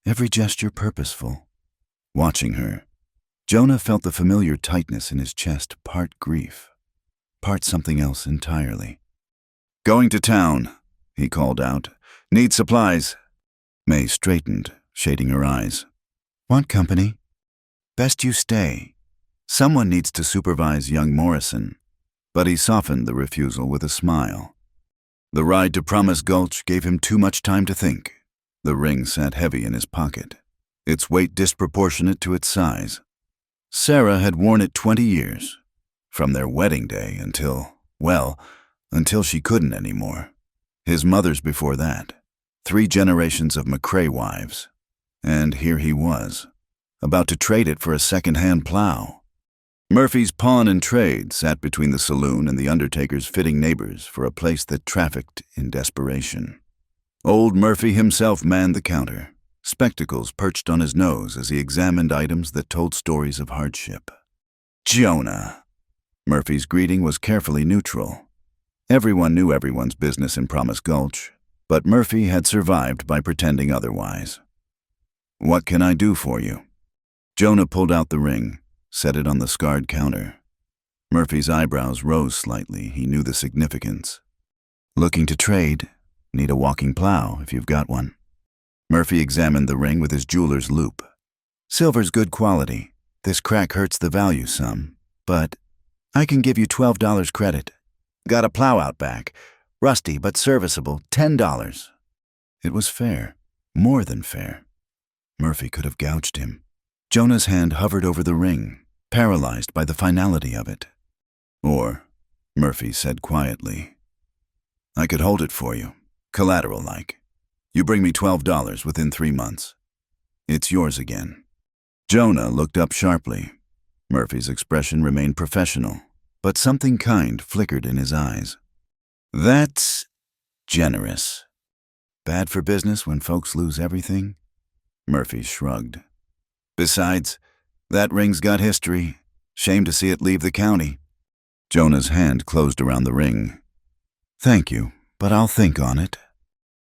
every gesture purposeful. Watching her, Jonah felt the familiar tightness in his chest, part grief, part something else entirely. "Going to town," he called out. "Need supplies." May straightened, shading her eyes. "Want company? Best you stay. Someone needs to supervise young Morrison." But he softened the refusal with a smile. The ride to Promise Gulch gave him too much time to think. The ring sat heavy in his pocket, its weight disproportionate to its size. Sarah had worn it 20 years, From their wedding day until she couldn't anymore. His mother's before that. 3 generations of McCrae wives. And here he was, about to trade it for a second-hand plow. Murphy's pawn and trade sat between the saloon and the undertaker's fitting neighbors for a place that trafficked in desperation. Old Murphy himself manned the counter, spectacles perched on his nose as he examined items that told stories of hardship. Jonah! Murphy's greeting was carefully neutral. Everyone knew everyone's business in Promise Gulch, but Murphy had survived by pretending otherwise. What can I do for you? Jonah pulled out the ring, set it on the scarred counter. Murphy's eyebrows rose slightly. He knew the significance. Looking to trade. Need a walking plow if you've got one. Murphy examined the ring with his jeweler's loupe. Silver's good quality. This crack hurts the value some, but I can give you $12 credit. Got a plow out back. Rusty but serviceable, $10. It was fair. More than fair. Murphy could have gouged him. Jonah's hand hovered over the ring, paralyzed by the finality of it. Or, Murphy said quietly, I could hold it for you, collateral-like. You bring me $12 within 3 months. It's yours again. Jonah looked up sharply. Murphy's expression remained professional, but something kind flickered in his eyes. That's generous. Bad for business when folks lose everything? Murphy shrugged. Besides, that ring's got history. Shame to see it leave the county. Jonah's hand closed around the ring. Thank you, but I'll think on it.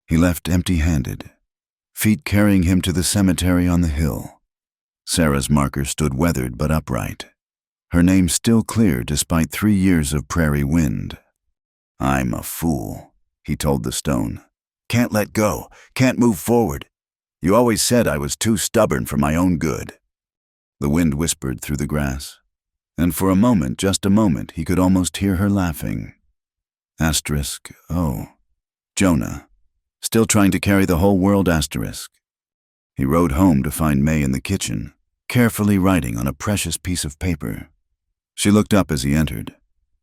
He left empty-handed, feet carrying him to the cemetery on the hill. Sarah's marker stood weathered but upright, her name still clear despite 3 years of prairie wind. I'm a fool, he told the stone. Can't let go, can't move forward. You always said I was too stubborn for my own good. The wind whispered through the grass, and for a moment, just a moment, he could almost hear her laughing. Asterisk, oh, Jonah, still trying to carry the whole world asterisk. He rode home to find May in the kitchen, carefully writing on a precious piece of paper. She looked up as he entered,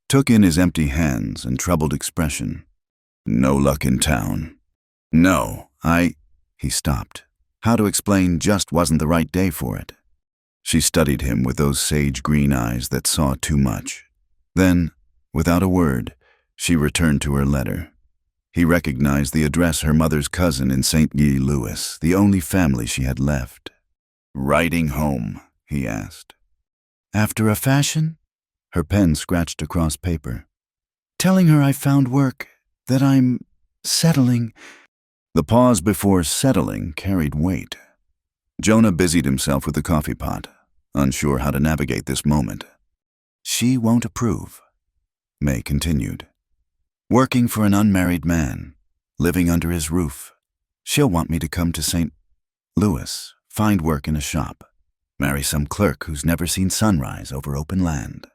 took in his empty hands and troubled expression. No luck in town. No, He stopped. How to explain just wasn't the right day for it. She studied him with those sage green eyes that saw too much. Then, without a word, she returned to her letter. He recognized the address her mother's cousin in St. Guy Louis, the only family she had left. Writing home, he asked. After a fashion? Her pen scratched across paper. Telling her I found work, that I'm settling. The pause before settling carried weight. Jonah busied himself with the coffee pot, unsure how to navigate this moment. She won't approve. May continued. Working for an unmarried man, living under his roof. She'll want me to come to St. Louis, find work in a shop, marry some clerk who's never seen sunrise over open land.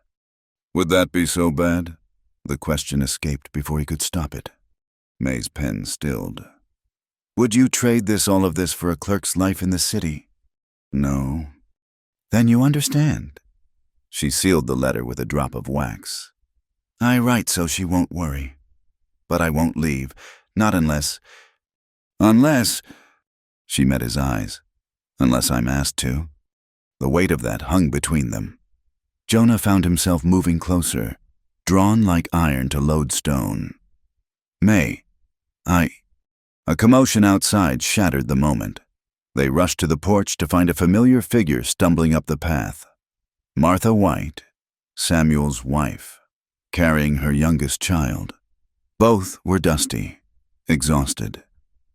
Would that be so bad? The question escaped before he could stop it. May's pen stilled. Would you trade all of this for a clerk's life in the city? No. Then you understand. She sealed the letter with a drop of wax. I write so she won't worry. But I won't leave, not unless... Unless... She met his eyes. Unless I'm asked to. The weight of that hung between them. Jonah found himself moving closer, drawn like iron to lodestone. May, A commotion outside shattered the moment. They rushed to the porch to find a familiar figure stumbling up the path. Martha White, Samuel's wife, carrying her youngest child. Both were dusty, exhausted,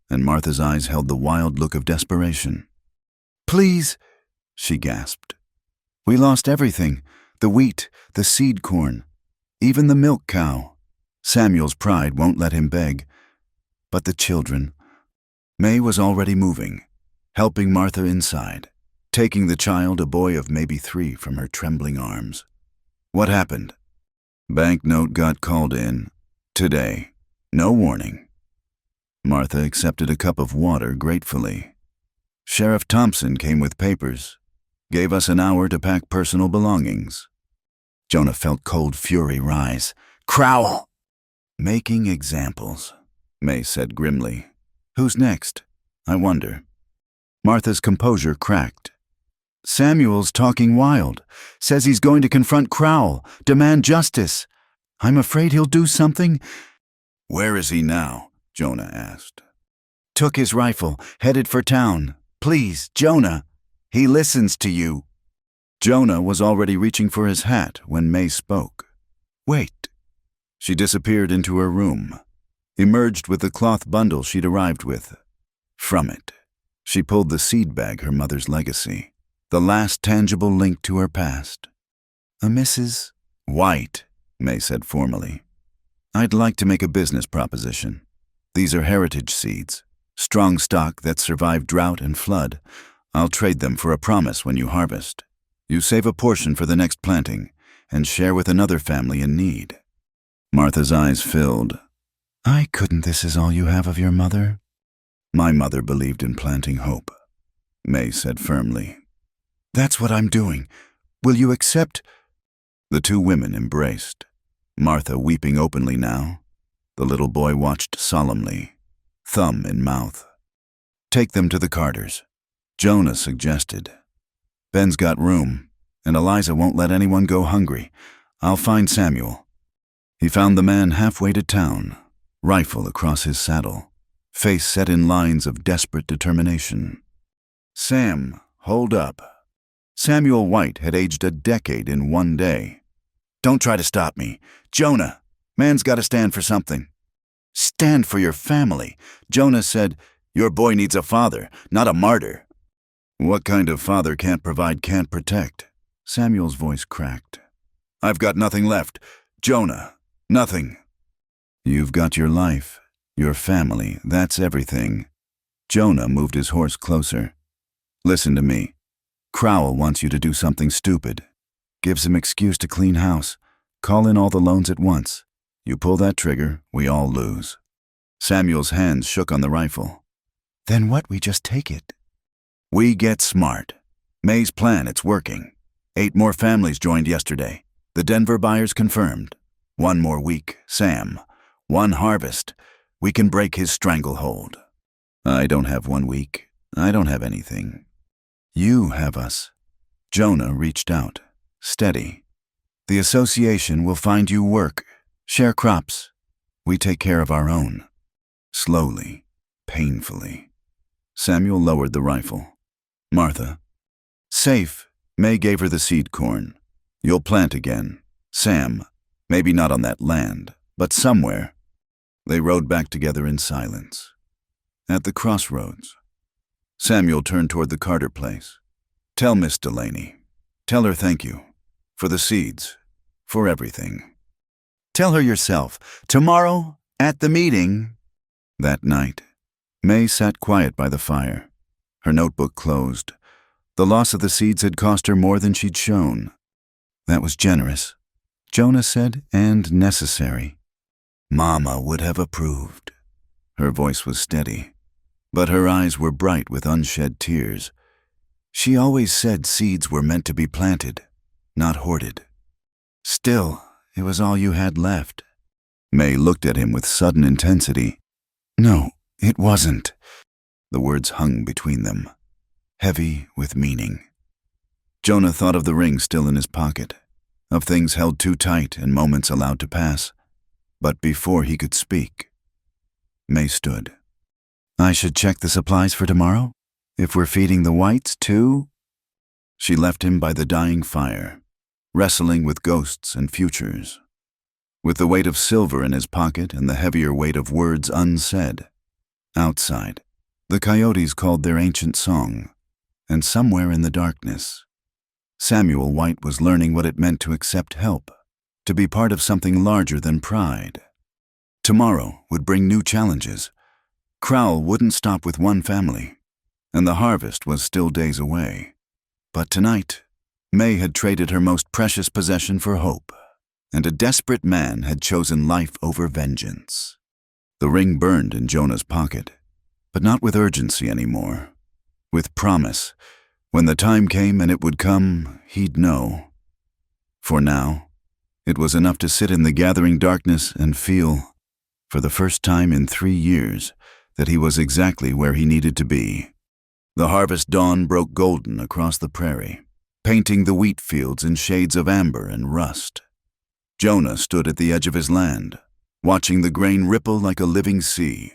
and Martha's eyes held the wild look of desperation. Please, she gasped. We lost everything, the wheat, the seed corn, even the milk cow. Samuel's pride won't let him beg. But the children. May was already moving, helping Martha inside, taking the child, a boy of maybe 3, from her trembling arms. What happened? Banknote got called in. Today. No warning. Martha accepted a cup of water gratefully. Sheriff Thompson came with papers, gave us an hour to pack personal belongings. Jonah felt cold fury rise. Crowell! Making examples, May said grimly. Who's next? I wonder. Martha's composure cracked. Samuel's talking wild. Says he's going to confront Crowell, demand justice. I'm afraid he'll do something. Where is he now? Jonah asked. Took his rifle, headed for town. Please, Jonah. He listens to you. Jonah was already reaching for his hat when May spoke. Wait. She disappeared into her room, emerged with the cloth bundle she'd arrived with. From it, she pulled the seed bag, her mother's legacy, the last tangible link to her past. A Mrs. White, May said formally. I'd like to make a business proposition. These are heritage seeds, strong stock that survive drought and flood. I'll trade them for a promise when you harvest. You save a portion for the next planting and share with another family in need. Martha's eyes filled. This is all you have of your mother? My mother believed in planting hope, May said firmly. That's what I'm doing. Will you accept? The two women embraced, Martha weeping openly now. The little boy watched solemnly, thumb in mouth. Take them to the Carters, Jonah suggested. Ben's got room, and Eliza won't let anyone go hungry. I'll find Samuel. He found the man halfway to town, rifle across his saddle, face set in lines of desperate determination. Sam, hold up. Samuel White had aged a decade in one day. Don't try to stop me. Jonah, man's got to stand for something. Stand for your family. Jonah said, your boy needs a father, not a martyr. What kind of father can't provide, can't protect? Samuel's voice cracked. I've got nothing left. Jonah, nothing. You've got your life, your family, that's everything. Jonah moved his horse closer. Listen to me. Crowell wants you to do something stupid. Gives him excuse to clean house. Call in all the loans at once. You pull that trigger, we all lose. Samuel's hands shook on the rifle. Then what, we just take it? We get smart. May's plan, it's working. 8 more families joined yesterday. The Denver buyers confirmed. 1 more week, Sam. 1 harvest. We can break his stranglehold. I don't have 1 week. I don't have anything. You have us. Jonah reached out, steady. The association will find you work, share crops. We take care of our own. Slowly, painfully. Samuel lowered the rifle. Martha. Safe. May gave her the seed corn. You'll plant again. Sam. Maybe not on that land, but somewhere. They rode back together in silence. At the crossroads, Samuel turned toward the Carter place. Tell Miss Delaney. Tell her thank you. For the seeds. For everything. Tell her yourself. Tomorrow, at the meeting. That night, May sat quiet by the fire. Her notebook closed. The loss of the seeds had cost her more than she'd shown. That was generous, Jonah said, and necessary. Mama would have approved. Her voice was steady, but her eyes were bright with unshed tears. She always said seeds were meant to be planted, not hoarded. Still, it was all you had left. May looked at him with sudden intensity. No, it wasn't. The words hung between them, heavy with meaning. Jonah thought of the ring still in his pocket, of things held too tight and moments allowed to pass. But before he could speak, May stood. I should check the supplies for tomorrow? If we're feeding the whites too? She left him by the dying fire, wrestling with ghosts and futures. With the weight of silver in his pocket and the heavier weight of words unsaid. Outside, the coyotes called their ancient song, and somewhere in the darkness, Samuel White was learning what it meant to accept help, to be part of something larger than pride. Tomorrow would bring new challenges. Crowell wouldn't stop with 1 family, and the harvest was still days away. But tonight, May had traded her most precious possession for hope, and a desperate man had chosen life over vengeance. The ring burned in Jonah's pocket, but not with urgency anymore. With promise. When the time came, and it would come, he'd know. For now, It was enough to sit in the gathering darkness and feel, for the first time in 3 years, that he was exactly where he needed to be. The harvest dawn broke golden across the prairie, painting the wheat fields in shades of amber and rust. Jonah stood at the edge of his land, watching the grain ripple like a living sea.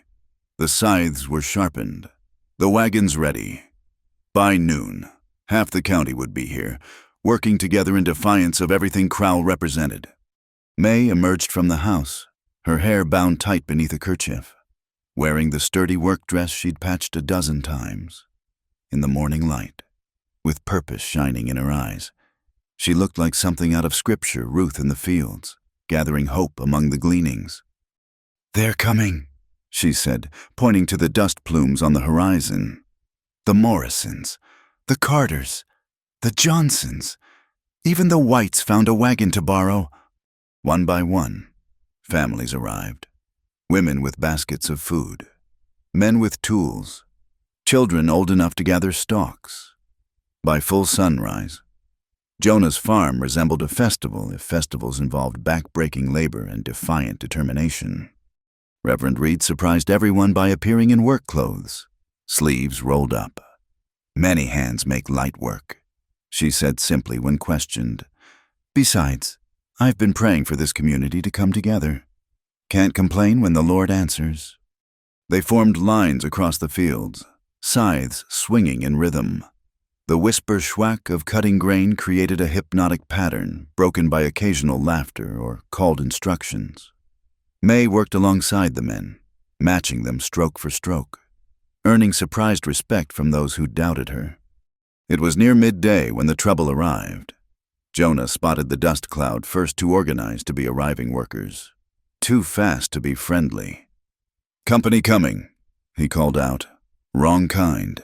The scythes were sharpened, the wagons ready. By noon, half the county would be here, working together in defiance of everything Crowell represented. May emerged from the house, her hair bound tight beneath a kerchief, wearing the sturdy work dress she'd patched a dozen times. In the morning light, with purpose shining in her eyes, she looked like something out of Scripture, Ruth in the fields, gathering hope among the gleanings. "They're coming," she said, pointing to the dust plumes on the horizon. "The Morrisons, the Carters, the Johnsons, even the Whites found a wagon to borrow." One by one, families arrived. Women with baskets of food, men with tools, children old enough to gather stalks. By full sunrise, Jonah's farm resembled a festival if festivals involved back-breaking labor and defiant determination. Reverend Reed surprised everyone by appearing in work clothes, sleeves rolled up. "Many hands make light work," she said simply when questioned. "Besides, I've been praying for this community to come together. Can't complain when the Lord answers." They formed lines across the fields, scythes swinging in rhythm. The whisper schwack of cutting grain created a hypnotic pattern, broken by occasional laughter or called instructions. May worked alongside the men, matching them stroke for stroke, earning surprised respect from those who doubted her. It was near midday when the trouble arrived. Jonah spotted the dust cloud first too organized to be arriving workers, too fast to be friendly. "Company coming," he called out. "Wrong kind."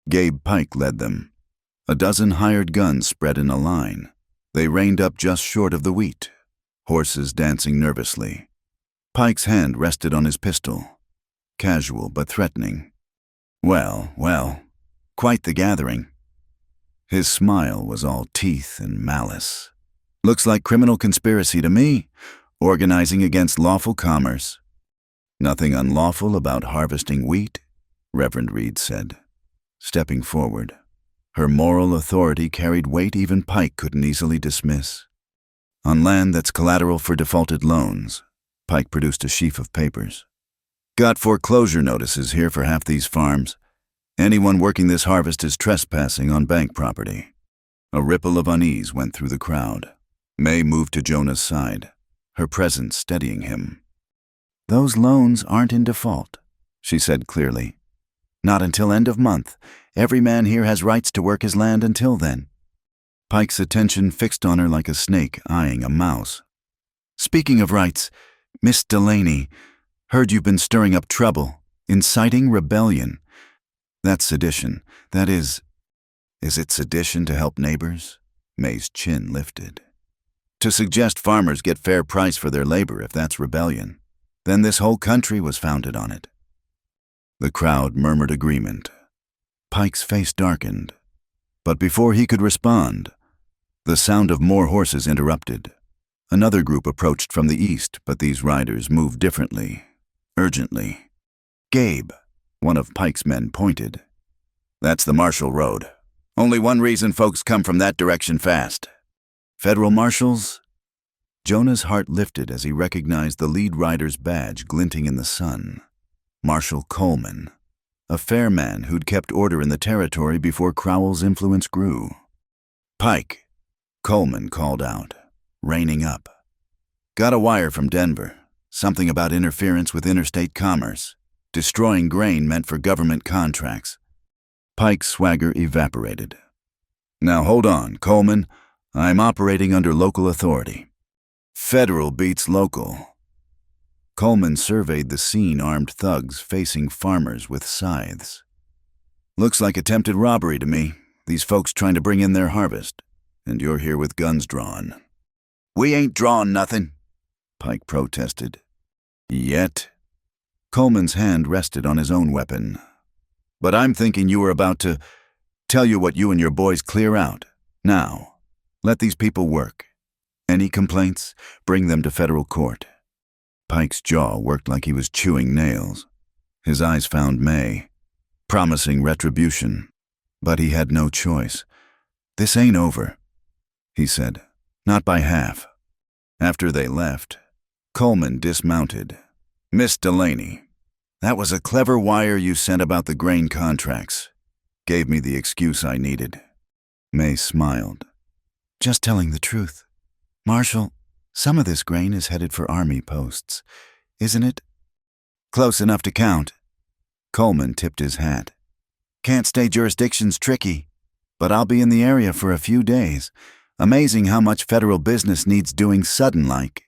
Gabe Pike led them. A dozen hired guns spread in a line. They reined up just short of the wheat, horses dancing nervously. Pike's hand rested on his pistol, casual but threatening. Well, quite the gathering. His smile was all teeth and malice. "Looks like criminal conspiracy to me, organizing against lawful commerce." "Nothing unlawful about harvesting wheat," Reverend Reed said, stepping forward. Her moral authority carried weight even Pike couldn't easily dismiss. "On land that's collateral for defaulted loans," Pike produced a sheaf of papers. "Got foreclosure notices here for half these farms. Anyone working this harvest is trespassing on bank property." A ripple of unease went through the crowd. May moved to Jonah's side, her presence steadying him. "Those loans aren't in default," she said clearly. "Not until end of month. Every man here has rights to work his land until then." Pike's attention fixed on her like a snake eyeing a mouse. "Speaking of rights, Miss Delaney, heard you've been stirring up trouble, inciting rebellion. That's sedition. That is it sedition to help neighbors?" May's chin lifted. "To suggest farmers get fair price for their labor if that's rebellion, then this whole country was founded on it." The crowd murmured agreement. Pike's face darkened, but before he could respond, the sound of more horses interrupted. Another group approached from the east, but these riders moved differently, urgently. "Gabe," one of Pike's men pointed. "That's the Marshall Road. Only one reason folks come from that direction fast." "Federal marshals?" Jonah's heart lifted as he recognized the lead rider's badge glinting in the sun. Marshal Coleman, a fair man who'd kept order in the territory before Crowell's influence grew. "Pike," Coleman called out, reining up. "Got a wire from Denver, something about interference with interstate commerce, destroying grain meant for government contracts." Pike's swagger evaporated. "Now hold on, Coleman. I'm operating under local authority." "Federal beats local." Coleman surveyed the scene, armed thugs facing farmers with scythes. "Looks like attempted robbery to me, these folks trying to bring in their harvest, and you're here with guns drawn." "We ain't drawing nothing," Pike protested. "Yet?" Coleman's hand rested on his own weapon. "But I'm thinking you were about to tell you what you and your boys clear out. Now, let these people work. Any complaints? Bring them to federal court. Pike's jaw worked like he was chewing nails. His eyes found May, promising retribution, but he had no choice. "This ain't over," he said. "Not by half." After they left, Coleman dismounted. "Miss Delaney, that was a clever wire you sent about the grain contracts. Gave me the excuse I needed." May smiled. "Just telling the truth. Marshal, some of this grain is headed for army posts, isn't it?" "Close enough to count." Coleman tipped his hat. "Can't stay jurisdiction's tricky, but I'll be in the area for a few days. Amazing how much federal business needs doing sudden-like."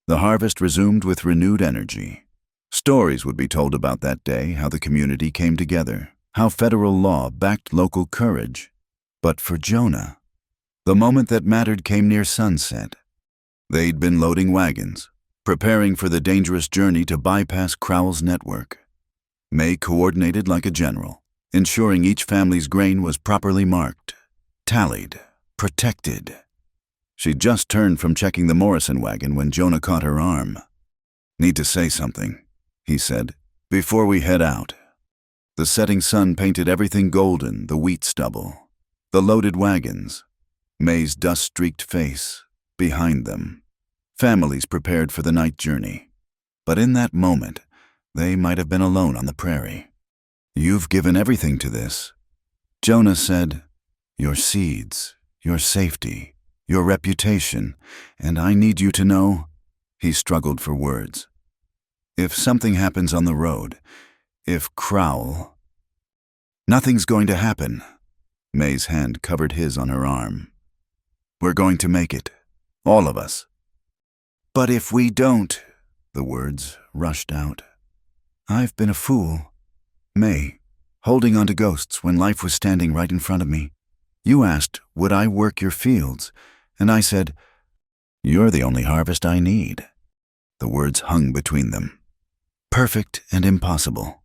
The harvest resumed with renewed energy. Stories would be told about that day, how the community came together, how federal law backed local courage. But for Jonah, the moment that mattered came near sunset. They'd been loading wagons, preparing for the dangerous journey to bypass Crowell's network. May coordinated like a general, ensuring each family's grain was properly marked, tallied, protected. She'd just turned from checking the Morrison wagon when Jonah caught her arm. "Need to say something," he said, "before we head out." The setting sun painted everything golden, the wheat stubble, the loaded wagons, May's dust-streaked face, behind them. Families prepared for the night journey. But in that moment, they might have been alone on the prairie. "You've given everything to this." Jonah said, "Your seeds, your safety, your reputation, and I need you to know," he struggled for words. "If something happens on the road, if Crowell—" "Nothing's going to happen." May's hand covered his on her arm. "We're going to make it, all of us." "But if we don't," the words rushed out. "I've been a fool. May, holding on to ghosts when life was standing right in front of me. You asked, would I work your fields? And I said, you're the only harvest I need." The words hung between them. Perfect and impossible.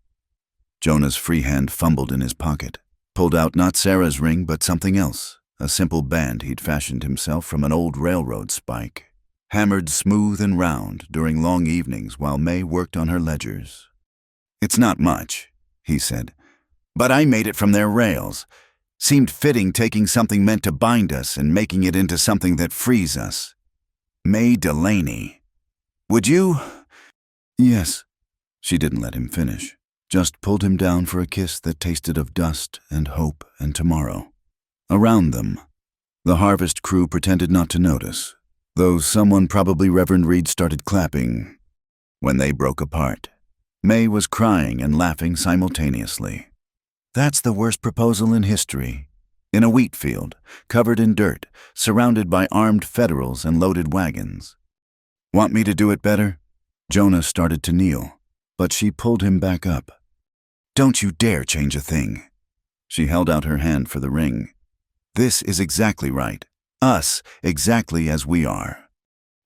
Jonah's free hand fumbled in his pocket, pulled out not Sarah's ring but something else, a simple band he'd fashioned himself from an old railroad spike, hammered smooth and round during long evenings while May worked on her ledgers. "It's not much," he said, "but I made it from their rails. Seemed fitting taking something meant to bind us and making it into something that frees us. May Delaney. Would you—" "Yes." She didn't let him finish, just pulled him down for a kiss that tasted of dust and hope and tomorrow. Around them, the harvest crew pretended not to notice, though someone, probably Reverend Reed, started clapping. When they broke apart, May was crying and laughing simultaneously. "That's the worst proposal in history. In a wheat field, covered in dirt, surrounded by armed federals and loaded wagons. Want me to do it better?" Jonah started to kneel, but she pulled him back up. "Don't you dare change a thing." She held out her hand for the ring. "This is exactly right. Us, exactly as we are."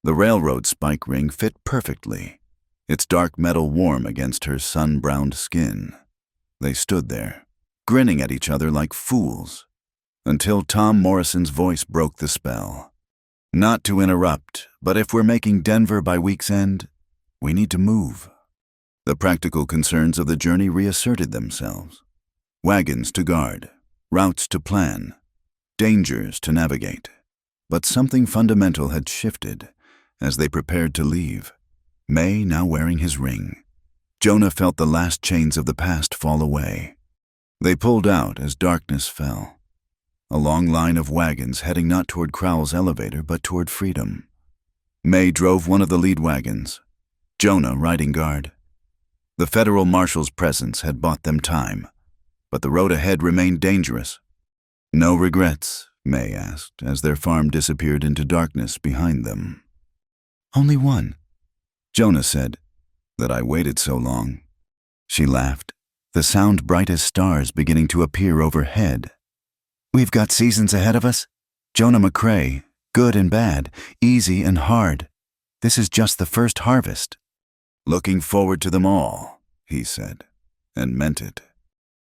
The railroad spike ring fit perfectly, its dark metal warm against her sun-browned skin. They stood there, grinning at each other like fools, until Tom Morrison's voice broke the spell. "Not to interrupt, but if we're making Denver by week's end, we need to move." The practical concerns of the journey reasserted themselves. Wagons to guard, routes to plan, dangers to navigate. But something fundamental had shifted as they prepared to leave, May now wearing his ring. Jonah felt the last chains of the past fall away. They pulled out as darkness fell. A long line of wagons heading not toward Crowell's elevator but toward freedom. May drove one of the lead wagons, Jonah riding guard. The federal marshal's presence had bought them time, but the road ahead remained dangerous. "No regrets?" May asked as their farm disappeared into darkness behind them. "Only one," Jonah said. "That I waited so long." She laughed, the sound bright as stars beginning to appear overhead. "We've got seasons ahead of us. Jonah McCrae, good and bad, easy and hard. This is just the first harvest." "Looking forward to them all," he said, and meant it.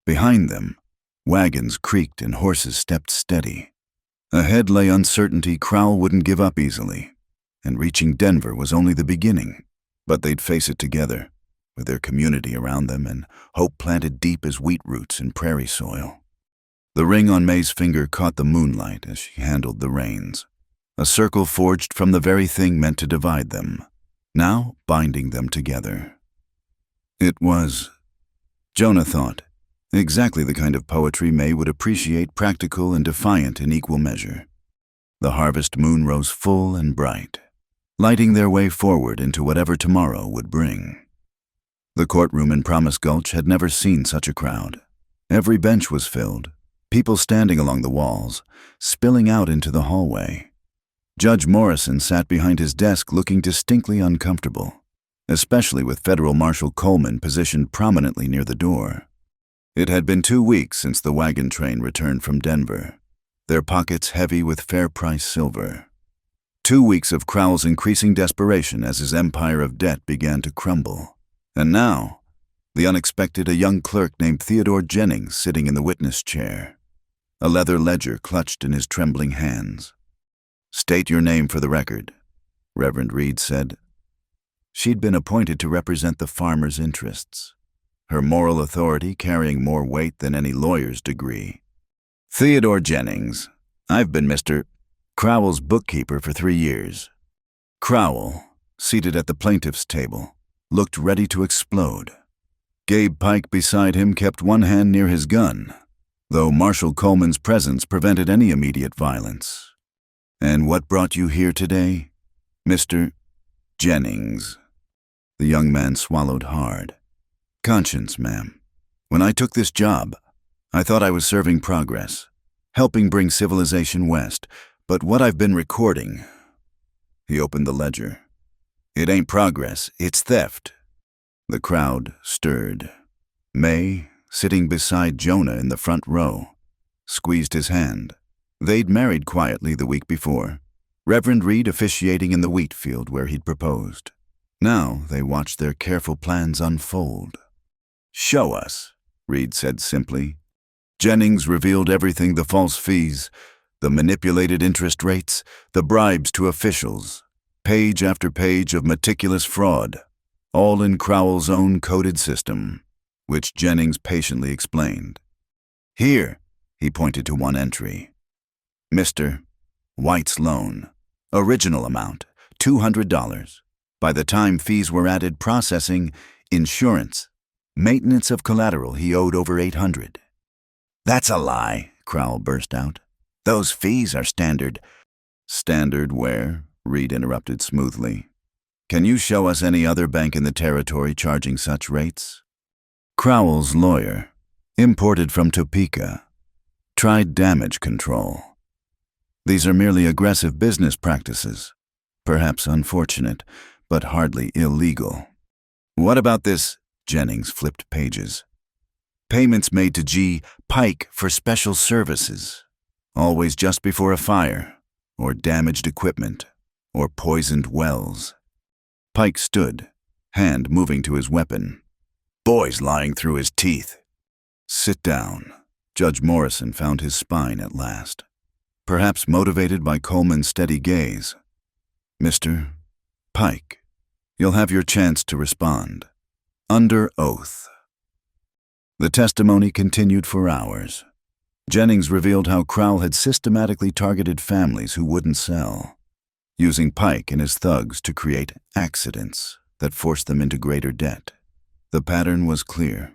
Behind them, wagons creaked and horses stepped steady. Ahead lay uncertainty. Crowell wouldn't give up easily, and reaching Denver was only the beginning. But they'd face it together, with their community around them and hope planted deep as wheat roots in prairie soil. The ring on May's finger caught the moonlight as she handled the reins, a circle forged from the very thing meant to divide them, now binding them together. It was, Jonah thought, exactly the kind of poetry May would appreciate, practical and defiant in equal measure. The harvest moon rose full and bright, lighting their way forward into whatever tomorrow would bring. The courtroom in Promise Gulch had never seen such a crowd. Every bench was filled, people standing along the walls, spilling out into the hallway. Judge Morrison sat behind his desk looking distinctly uncomfortable, especially with Federal Marshal Coleman positioned prominently near the door. It had been 2 weeks since the wagon train returned from Denver, their pockets heavy with fair-price silver. 2 weeks of Crowell's increasing desperation as his empire of debt began to crumble. And now, the unexpected, a young clerk named Theodore Jennings sitting in the witness chair, a leather ledger clutched in his trembling hands. "State your name for the record," Reverend Reed said. She'd been appointed to represent the farmers' interests, her moral authority carrying more weight than any lawyer's degree. "Theodore Jennings. I've been Mr. Crowell's bookkeeper for 3 years." Crowell, seated at the plaintiff's table, looked ready to explode. Gabe Pike beside him kept one hand near his gun, though Marshal Coleman's presence prevented any immediate violence. "And what brought you here today, Mr. Jennings?" The young man swallowed hard. "Conscience, ma'am. When I took this job, I thought I was serving progress, helping bring civilization west, but what I've been recording..." He opened the ledger. "It ain't progress, it's theft." The crowd stirred. May, sitting beside Jonah in the front row, squeezed his hand. They'd married quietly the week before, Reverend Reed officiating in the wheat field where he'd proposed. Now they watched their careful plans unfold. "Show us," Reed said simply. Jennings revealed everything: the false fees, the manipulated interest rates, the bribes to officials, page after page of meticulous fraud, all in Crowell's own coded system, which Jennings patiently explained. "Here," he pointed to one entry. "Mr. White's loan. Original amount, $200. By the time fees were added, processing, insurance, maintenance of collateral, he owed over $800. "That's a lie," Crowell burst out. "Those fees are standard." "Standard where?" Reed interrupted smoothly. "Can you show us any other bank in the territory charging such rates?" Crowell's lawyer, imported from Topeka, tried damage control. "These are merely aggressive business practices, perhaps unfortunate, but hardly illegal." "What about this?" Jennings flipped pages. "Payments made to G. Pike for special services, always just before a fire, or damaged equipment, or poisoned wells." Pike stood, hand moving to his weapon. "Boy's lying through his teeth." "Sit down." Judge Morrison found his spine at last, perhaps motivated by Coleman's steady gaze. "Mr. Pike, you'll have your chance to respond. Under oath." The testimony continued for hours. Jennings revealed how Crowell had systematically targeted families who wouldn't sell, using Pike and his thugs to create accidents that forced them into greater debt. The pattern was clear,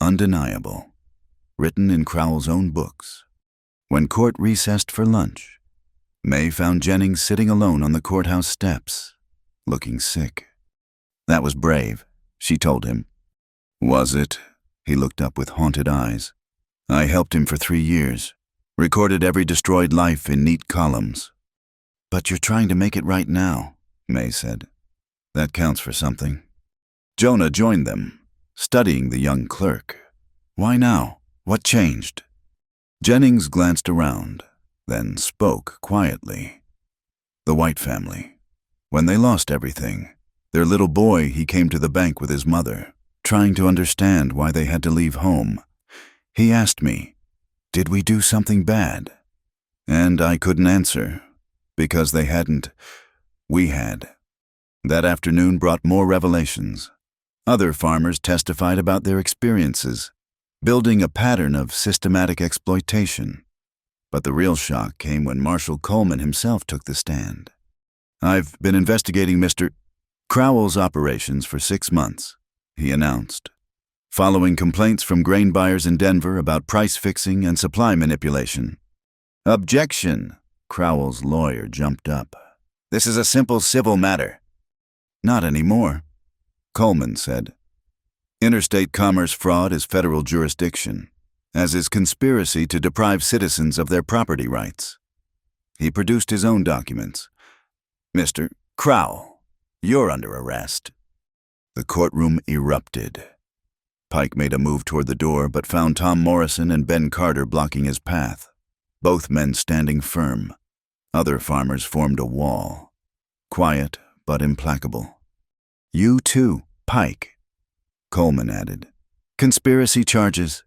undeniable, written in Crowell's own books. When court recessed for lunch, May found Jennings sitting alone on the courthouse steps, looking sick. "That was brave," she told him. "Was it?" He looked up with haunted eyes. "I helped him for 3 years, recorded every destroyed life in neat columns." "But you're trying to make it right now," May said. "That counts for something." Jonah joined them, studying the young clerk. "Why now? What changed?" Jennings glanced around, then spoke quietly. "The White family. When they lost everything, their little boy, he came to the bank with his mother, trying to understand why they had to leave home. He asked me, did we do something bad? And I couldn't answer, because they hadn't. We had. That afternoon brought more revelations. Other farmers testified about their experiences, building a pattern of systematic exploitation. But the real shock came when Marshal Coleman himself took the stand. "I've been investigating Mr. Crowell's operations for 6 months," he announced, following complaints from grain buyers in Denver about price fixing and supply manipulation. "Objection!" Crowell's lawyer jumped up. "This is a simple civil matter." "Not anymore," Coleman said. "Interstate commerce fraud is federal jurisdiction, as is conspiracy to deprive citizens of their property rights." He produced his own documents. "Mr. Crowell, you're under arrest." The courtroom erupted. Pike made a move toward the door, but found Tom Morrison and Ben Carter blocking his path, both men standing firm. Other farmers formed a wall, quiet but implacable. "You too, Pike," Coleman added. "Conspiracy charges.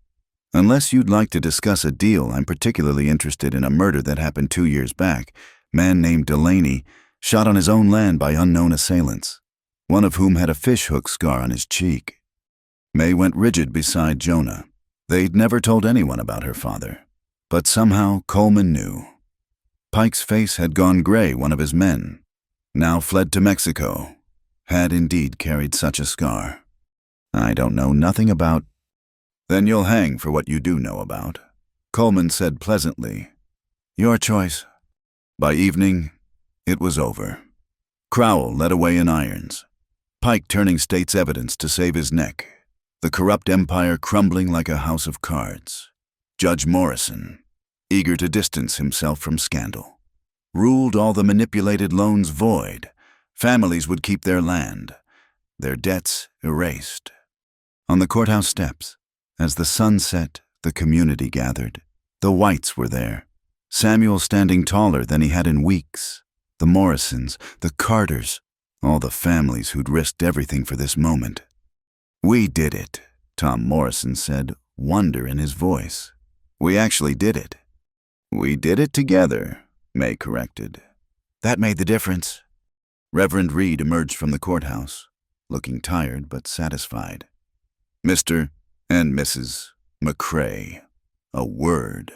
Unless you'd like to discuss a deal, I'm particularly interested in a murder that happened 2 years back. Man named Delaney, shot on his own land by unknown assailants, one of whom had a fishhook scar on his cheek." May went rigid beside Jonah. They'd never told anyone about her father, but somehow Coleman knew. Pike's face had gone gray. One of his men, now fled to Mexico, had indeed carried such a scar. "I don't know nothing about—" "Then you'll hang for what you do know about," Coleman said pleasantly. "Your choice." By evening, it was over. Crowell led away in irons, Pike turning state's evidence to save his neck, the corrupt empire crumbling like a house of cards. Judge Morrison, eager to distance himself from scandal, ruled all the manipulated loans void. Families would keep their land, their debts erased. On the courthouse steps, as the sun set, the community gathered. The Whites were there, Samuel standing taller than he had in weeks. The Morrisons, the Carters, all the families who'd risked everything for this moment. "We did it," Tom Morrison said, wonder in his voice. "We actually did it." "We did it together," May corrected. "That made the difference." Reverend Reed emerged from the courthouse, looking tired but satisfied. "Mr. and Mrs. McCrae, a word."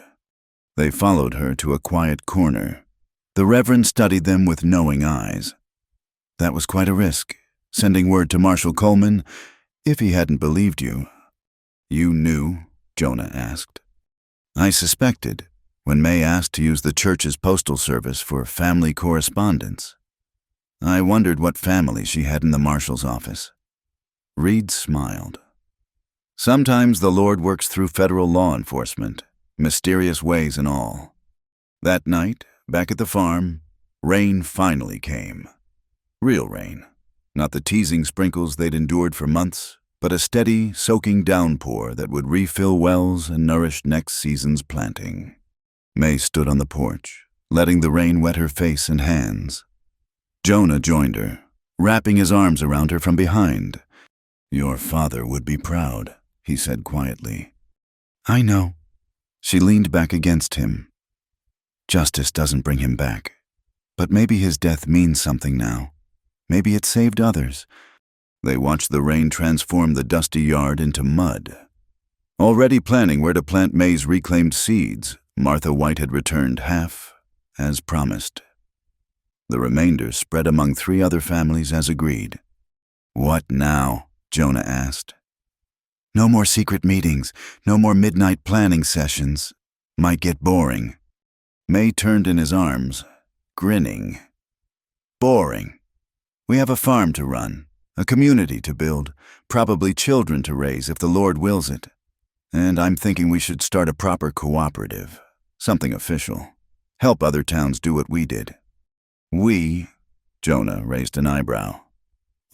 They followed her to a quiet corner. The Reverend studied them with knowing eyes. "That was quite a risk, sending word to Marshal Coleman. If he hadn't believed you." "You knew?" Jonah asked. "I suspected, when May asked to use the church's postal service for family correspondence. I wondered what family she had in the marshal's office." Reed smiled. "Sometimes the Lord works through federal law enforcement, mysterious ways and all." That night, back at the farm, rain finally came. Real rain. Not the teasing sprinkles they'd endured for months, but a steady, soaking downpour that would refill wells and nourish next season's planting. May stood on the porch, letting the rain wet her face and hands. Jonah joined her, wrapping his arms around her from behind. "Your father would be proud," he said quietly. "I know." She leaned back against him. "Justice doesn't bring him back, but maybe his death means something now. Maybe it saved others." They watched the rain transform the dusty yard into mud. Already planning where to plant May's reclaimed seeds, Martha White had returned half, as promised. The remainder spread among 3 other families as agreed. "What now?" Jonah asked. "No more secret meetings, no more midnight planning sessions. Might get boring." May turned in his arms, grinning. "Boring. We have a farm to run, a community to build, probably children to raise if the Lord wills it. And I'm thinking we should start a proper cooperative, something official. Help other towns do what we did." "We?" Jonah raised an eyebrow.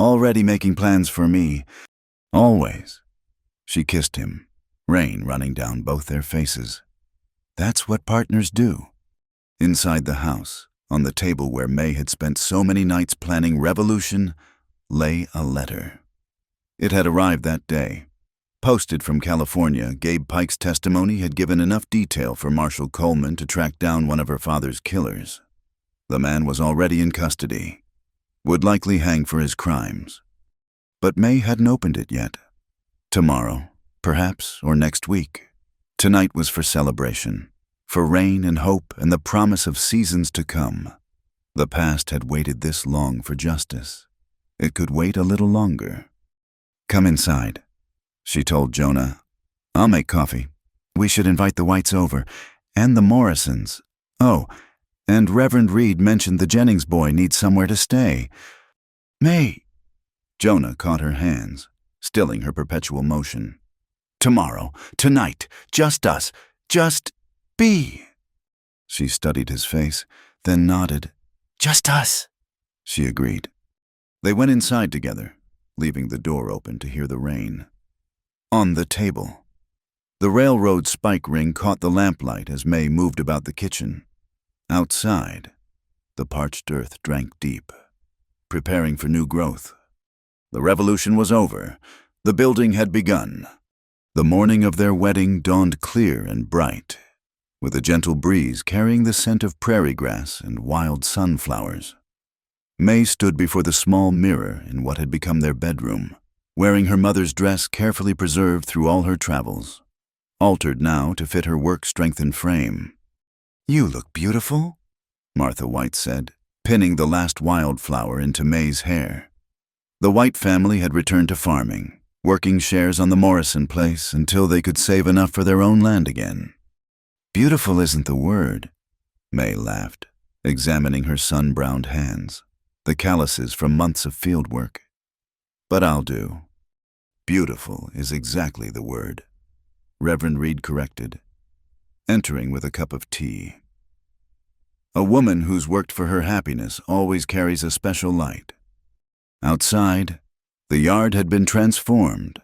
"Already making plans for me. Always." She kissed him, rain running down both their faces. That's what partners do. Inside the house, on the table where May had spent so many nights planning revolution, lay a letter. It had arrived that day, Posted from California, Gabe Pike's testimony had given enough detail for Marshal Coleman to track down one of her father's killers. The man was already in custody, would likely hang for his crimes. But May hadn't opened it yet. Tomorrow, perhaps, or next week. Tonight was for celebration, for rain and hope and the promise of seasons to come. The past had waited this long for justice. It could wait a little longer. "Come inside," she told Jonah. "I'll make coffee. We should invite the Whites over, and the Morrisons. Oh, and Reverend Reed mentioned the Jennings boy needs somewhere to stay." "May!" Jonah caught her hands, stilling her perpetual motion. "Tomorrow, tonight, just us, just be." She studied his face, then nodded. "Just us," she agreed. They went inside together, leaving the door open to hear the rain. On the table, the railroad spike ring caught the lamplight as May moved about the kitchen. Outside, the parched earth drank deep, preparing for new growth. The revolution was over. The building had begun. The morning of their wedding dawned clear and bright, with a gentle breeze carrying the scent of prairie grass and wild sunflowers. May stood before the small mirror in what had become their bedroom, wearing her mother's dress carefully preserved through all her travels, altered now to fit her work-strengthened frame. "You look beautiful," Martha White said, pinning the last wildflower into May's hair. The White family had returned to farming, working shares on the Morrison place until they could save enough for their own land again. "Beautiful isn't the word," May laughed, examining her sun-browned hands, the calluses from months of field work. "But I'll do. Beautiful is exactly the word," Reverend Reed corrected, entering with a cup of tea. A woman who's worked for her happiness always carries a special light. Outside, the yard had been transformed.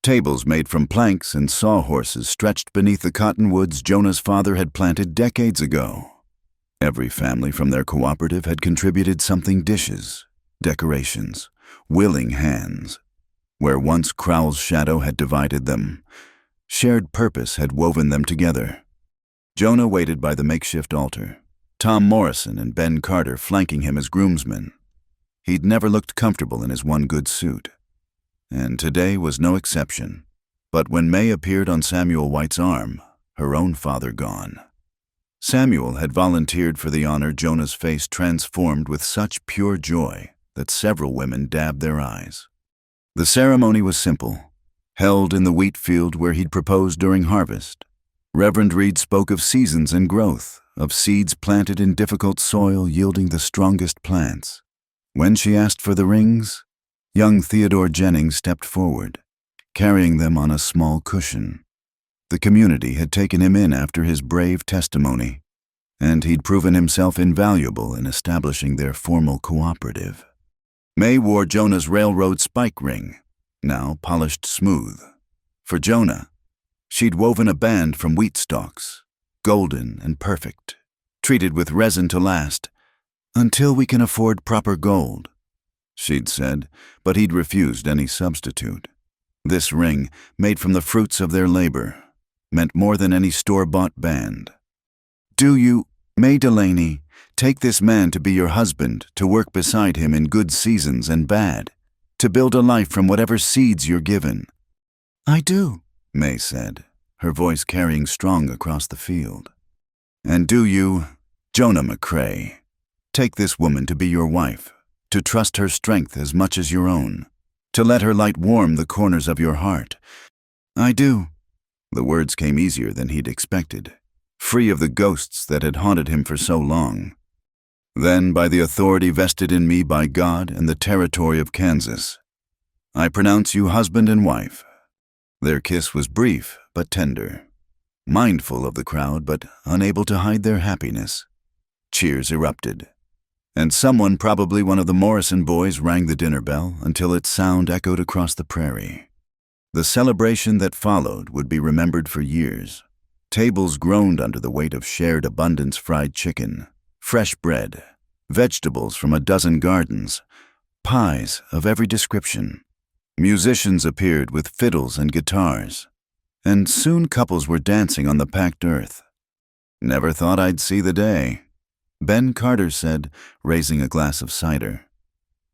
Tables made from planks and sawhorses stretched beneath the cottonwoods Jonah's father had planted decades ago. Every family from their cooperative had contributed something: dishes, decorations, willing hands. Where once Crowell's shadow had divided them, shared purpose had woven them together. Jonah waited by the makeshift altar, Tom Morrison and Ben Carter flanking him as groomsmen. He'd never looked comfortable in his one good suit, and today was no exception. But when May appeared on Samuel White's arm, her own father gone. Samuel had volunteered for the honor. Jonah's face transformed with such pure joy that several women dabbed their eyes. The ceremony was simple, held in the wheat field where he'd proposed during harvest. Reverend Reed spoke of seasons and growth, of seeds planted in difficult soil yielding the strongest plants. When she asked for the rings, young Theodore Jennings stepped forward, carrying them on a small cushion. The community had taken him in after his brave testimony, and he'd proven himself invaluable in establishing their formal cooperative. May wore Jonah's railroad spike ring, now polished smooth. For Jonah, she'd woven a band from wheat stalks, golden and perfect, treated with resin to last, "until we can afford proper gold," she'd said, but he'd refused any substitute. This ring, made from the fruits of their labor, meant more than any store-bought band. "Do you, May Delaney, take this man to be your husband, to work beside him in good seasons and bad, to build a life from whatever seeds you're given?" "I do," May said, her voice carrying strong across the field. "And do you, Jonah McCrae, take this woman to be your wife, to trust her strength as much as your own, to let her light warm the corners of your heart?" "I do." The words came easier than he'd expected, free of the ghosts that had haunted him for so long. "Then, by the authority vested in me by God and the territory of Kansas, I pronounce you husband and wife." Their kiss was brief but tender, mindful of the crowd but unable to hide their happiness. Cheers erupted, and someone, probably one of the Morrison boys, rang the dinner bell until its sound echoed across the prairie. The celebration that followed would be remembered for years. Tables groaned under the weight of shared abundance: fried chicken, fresh bread, vegetables from a dozen gardens, pies of every description. Musicians appeared with fiddles and guitars, and soon couples were dancing on the packed earth. "Never thought I'd see the day," Ben Carter said, raising a glass of cider.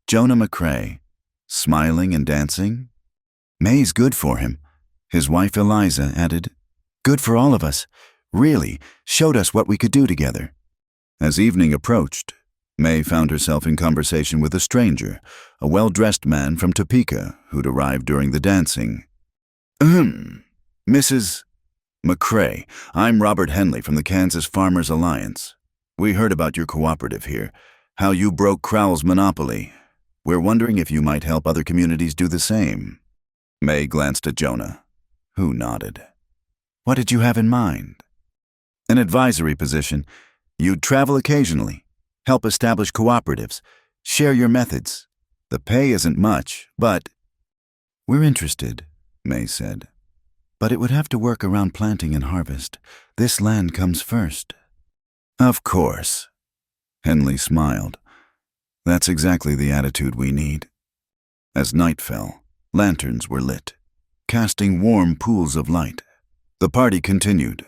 Jonah McCrae, smiling and dancing? "May's good for him," his wife Eliza added. "Good for all of us. Really, showed us what we could do together." As evening approached, May found herself in conversation with a stranger, a well-dressed man from Topeka who'd arrived during the dancing. "Mrs. McCrae, I'm Robert Henley from the Kansas Farmers Alliance. We heard about your cooperative here, how you broke Crowell's monopoly. We're wondering if you might help other communities do the same." May glanced at Jonah, who nodded. "What did you have in mind?" "An advisory position. You'd travel occasionally, help establish cooperatives, share your methods. The pay isn't much, but—" "We're interested," May said. "But it would have to work around planting and harvest. This land comes first." "Of course." Henley smiled. "That's exactly the attitude we need." As night fell, lanterns were lit, casting warm pools of light. The party continued,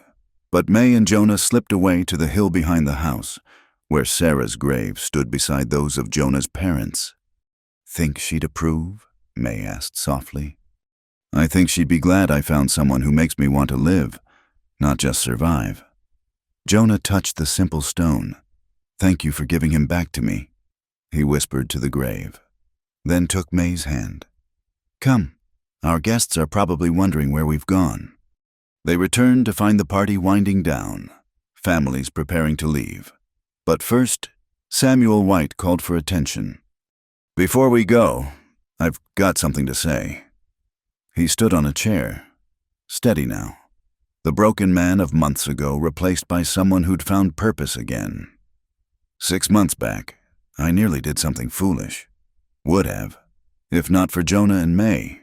but May and Jonah slipped away to the hill behind the house, where Sarah's grave stood beside those of Jonah's parents. "Think she'd approve?" May asked softly. "I think she'd be glad I found someone who makes me want to live, not just survive." Jonah touched the simple stone. "Thank you for giving him back to me," he whispered to the grave, then took May's hand. "Come, our guests are probably wondering where we've gone." They returned to find the party winding down, families preparing to leave. But first, Samuel White called for attention. "Before we go, I've got something to say." He stood on a chair. Steady now. The broken man of months ago replaced by someone who'd found purpose again. 6 months back, I nearly did something foolish. Would have, if not for Jonah and May.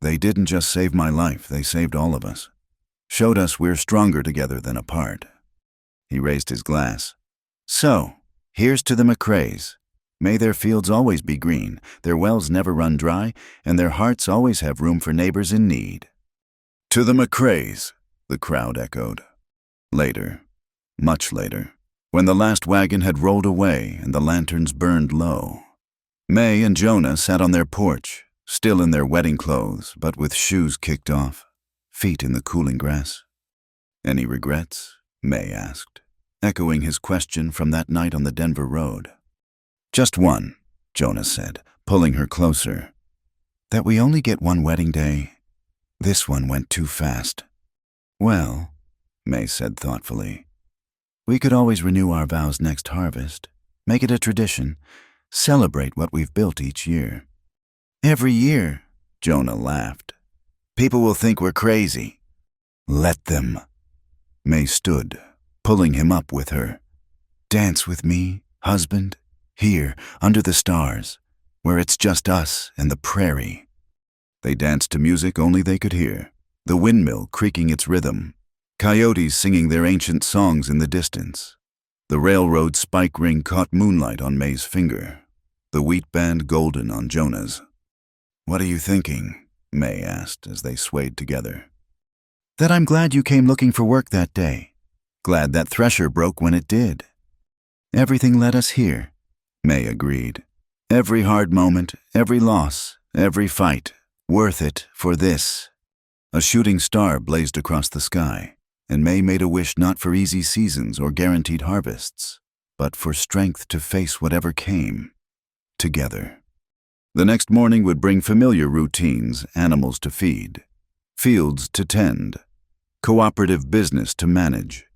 They didn't just save my life, they saved all of us. Showed us we're stronger together than apart. He raised his glass. "So, here's to the McCraes. May their fields always be green, their wells never run dry, and their hearts always have room for neighbors in need." "To the McCraes," the crowd echoed. Later, much later, when the last wagon had rolled away and the lanterns burned low, May and Jonah sat on their porch, still in their wedding clothes, but with shoes kicked off, feet in the cooling grass. "Any regrets?" May asked, echoing his question from that night on the Denver road. "Just one," Jonah said, pulling her closer. "That we only get one wedding day. This one went too fast." "Well," May said thoughtfully, "we could always renew our vows next harvest, make it a tradition, celebrate what we've built each year." "Every year," Jonah laughed. "People will think we're crazy." "Let them." May stood, pulling him up with her. "Dance with me, husband, here, under the stars, where it's just us and the prairie." They danced to music only they could hear, the windmill creaking its rhythm, coyotes singing their ancient songs in the distance. The railroad spike ring caught moonlight on May's finger, the wheat band golden on Jonah's. "What are you thinking?" May asked as they swayed together. "That I'm glad you came looking for work that day. Glad that thresher broke when it did." "Everything led us here," May agreed. "Every hard moment, every loss, every fight, worth it for this." A shooting star blazed across the sky, and May made a wish not for easy seasons or guaranteed harvests, but for strength to face whatever came, together. The next morning would bring familiar routines, animals to feed, fields to tend, cooperative business to manage.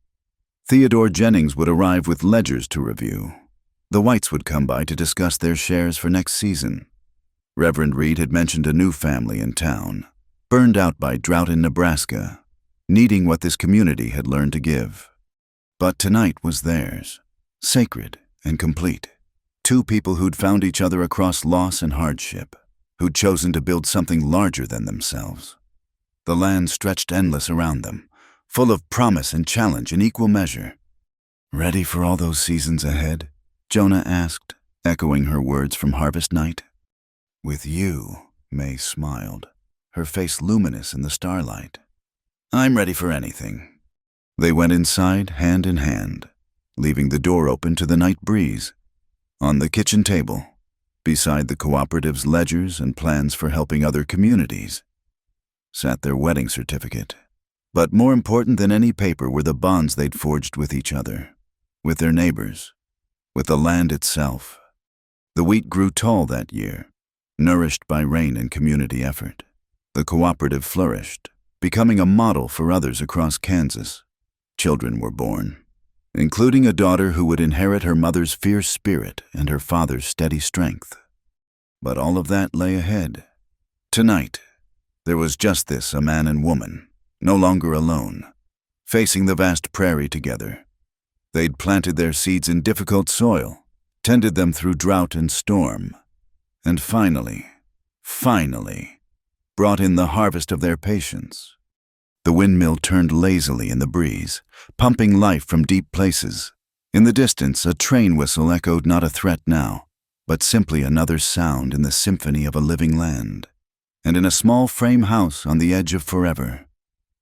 Theodore Jennings would arrive with ledgers to review. The Whites would come by to discuss their shares for next season. Reverend Reed had mentioned a new family in town, burned out by drought in Nebraska, needing what this community had learned to give. But tonight was theirs, sacred and complete. Two people who'd found each other across loss and hardship, who'd chosen to build something larger than themselves. The land stretched endless around them, full of promise and challenge in equal measure. "Ready for all those seasons ahead?" Jonah asked, echoing her words from harvest night. "With you," May smiled, her face luminous in the starlight. "I'm ready for anything." They went inside hand in hand, leaving the door open to the night breeze. On the kitchen table, beside the cooperative's ledgers and plans for helping other communities, sat their wedding certificate. But more important than any paper were the bonds they'd forged with each other, with their neighbors, with the land itself. The wheat grew tall that year, nourished by rain and community effort. The cooperative flourished, becoming a model for others across Kansas. Children were born, including a daughter who would inherit her mother's fierce spirit and her father's steady strength. But all of that lay ahead. Tonight, there was just this, a man and woman, no longer alone, facing the vast prairie together. They'd planted their seeds in difficult soil, tended them through drought and storm, and finally, brought in the harvest of their patience. The windmill turned lazily in the breeze, pumping life from deep places. In the distance, a train whistle echoed not a threat now, but simply another sound in the symphony of a living land. And in a small frame house on the edge of forever,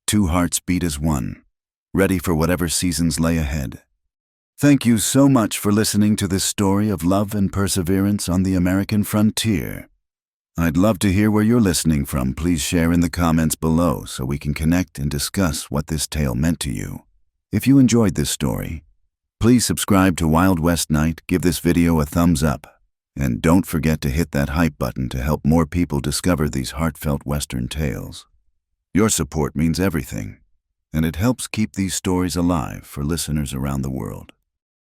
two hearts beat as one, ready for whatever seasons lay ahead. Thank you so much for listening to this story of love and perseverance on the American frontier. I'd love to hear where you're listening from. Please share in the comments below so we can connect and discuss what this tale meant to you. If you enjoyed this story, please subscribe to Wild West Night, give this video a thumbs up, and don't forget to hit that hype button to help more people discover these heartfelt Western tales. Your support means everything, and it helps keep these stories alive for listeners around the world.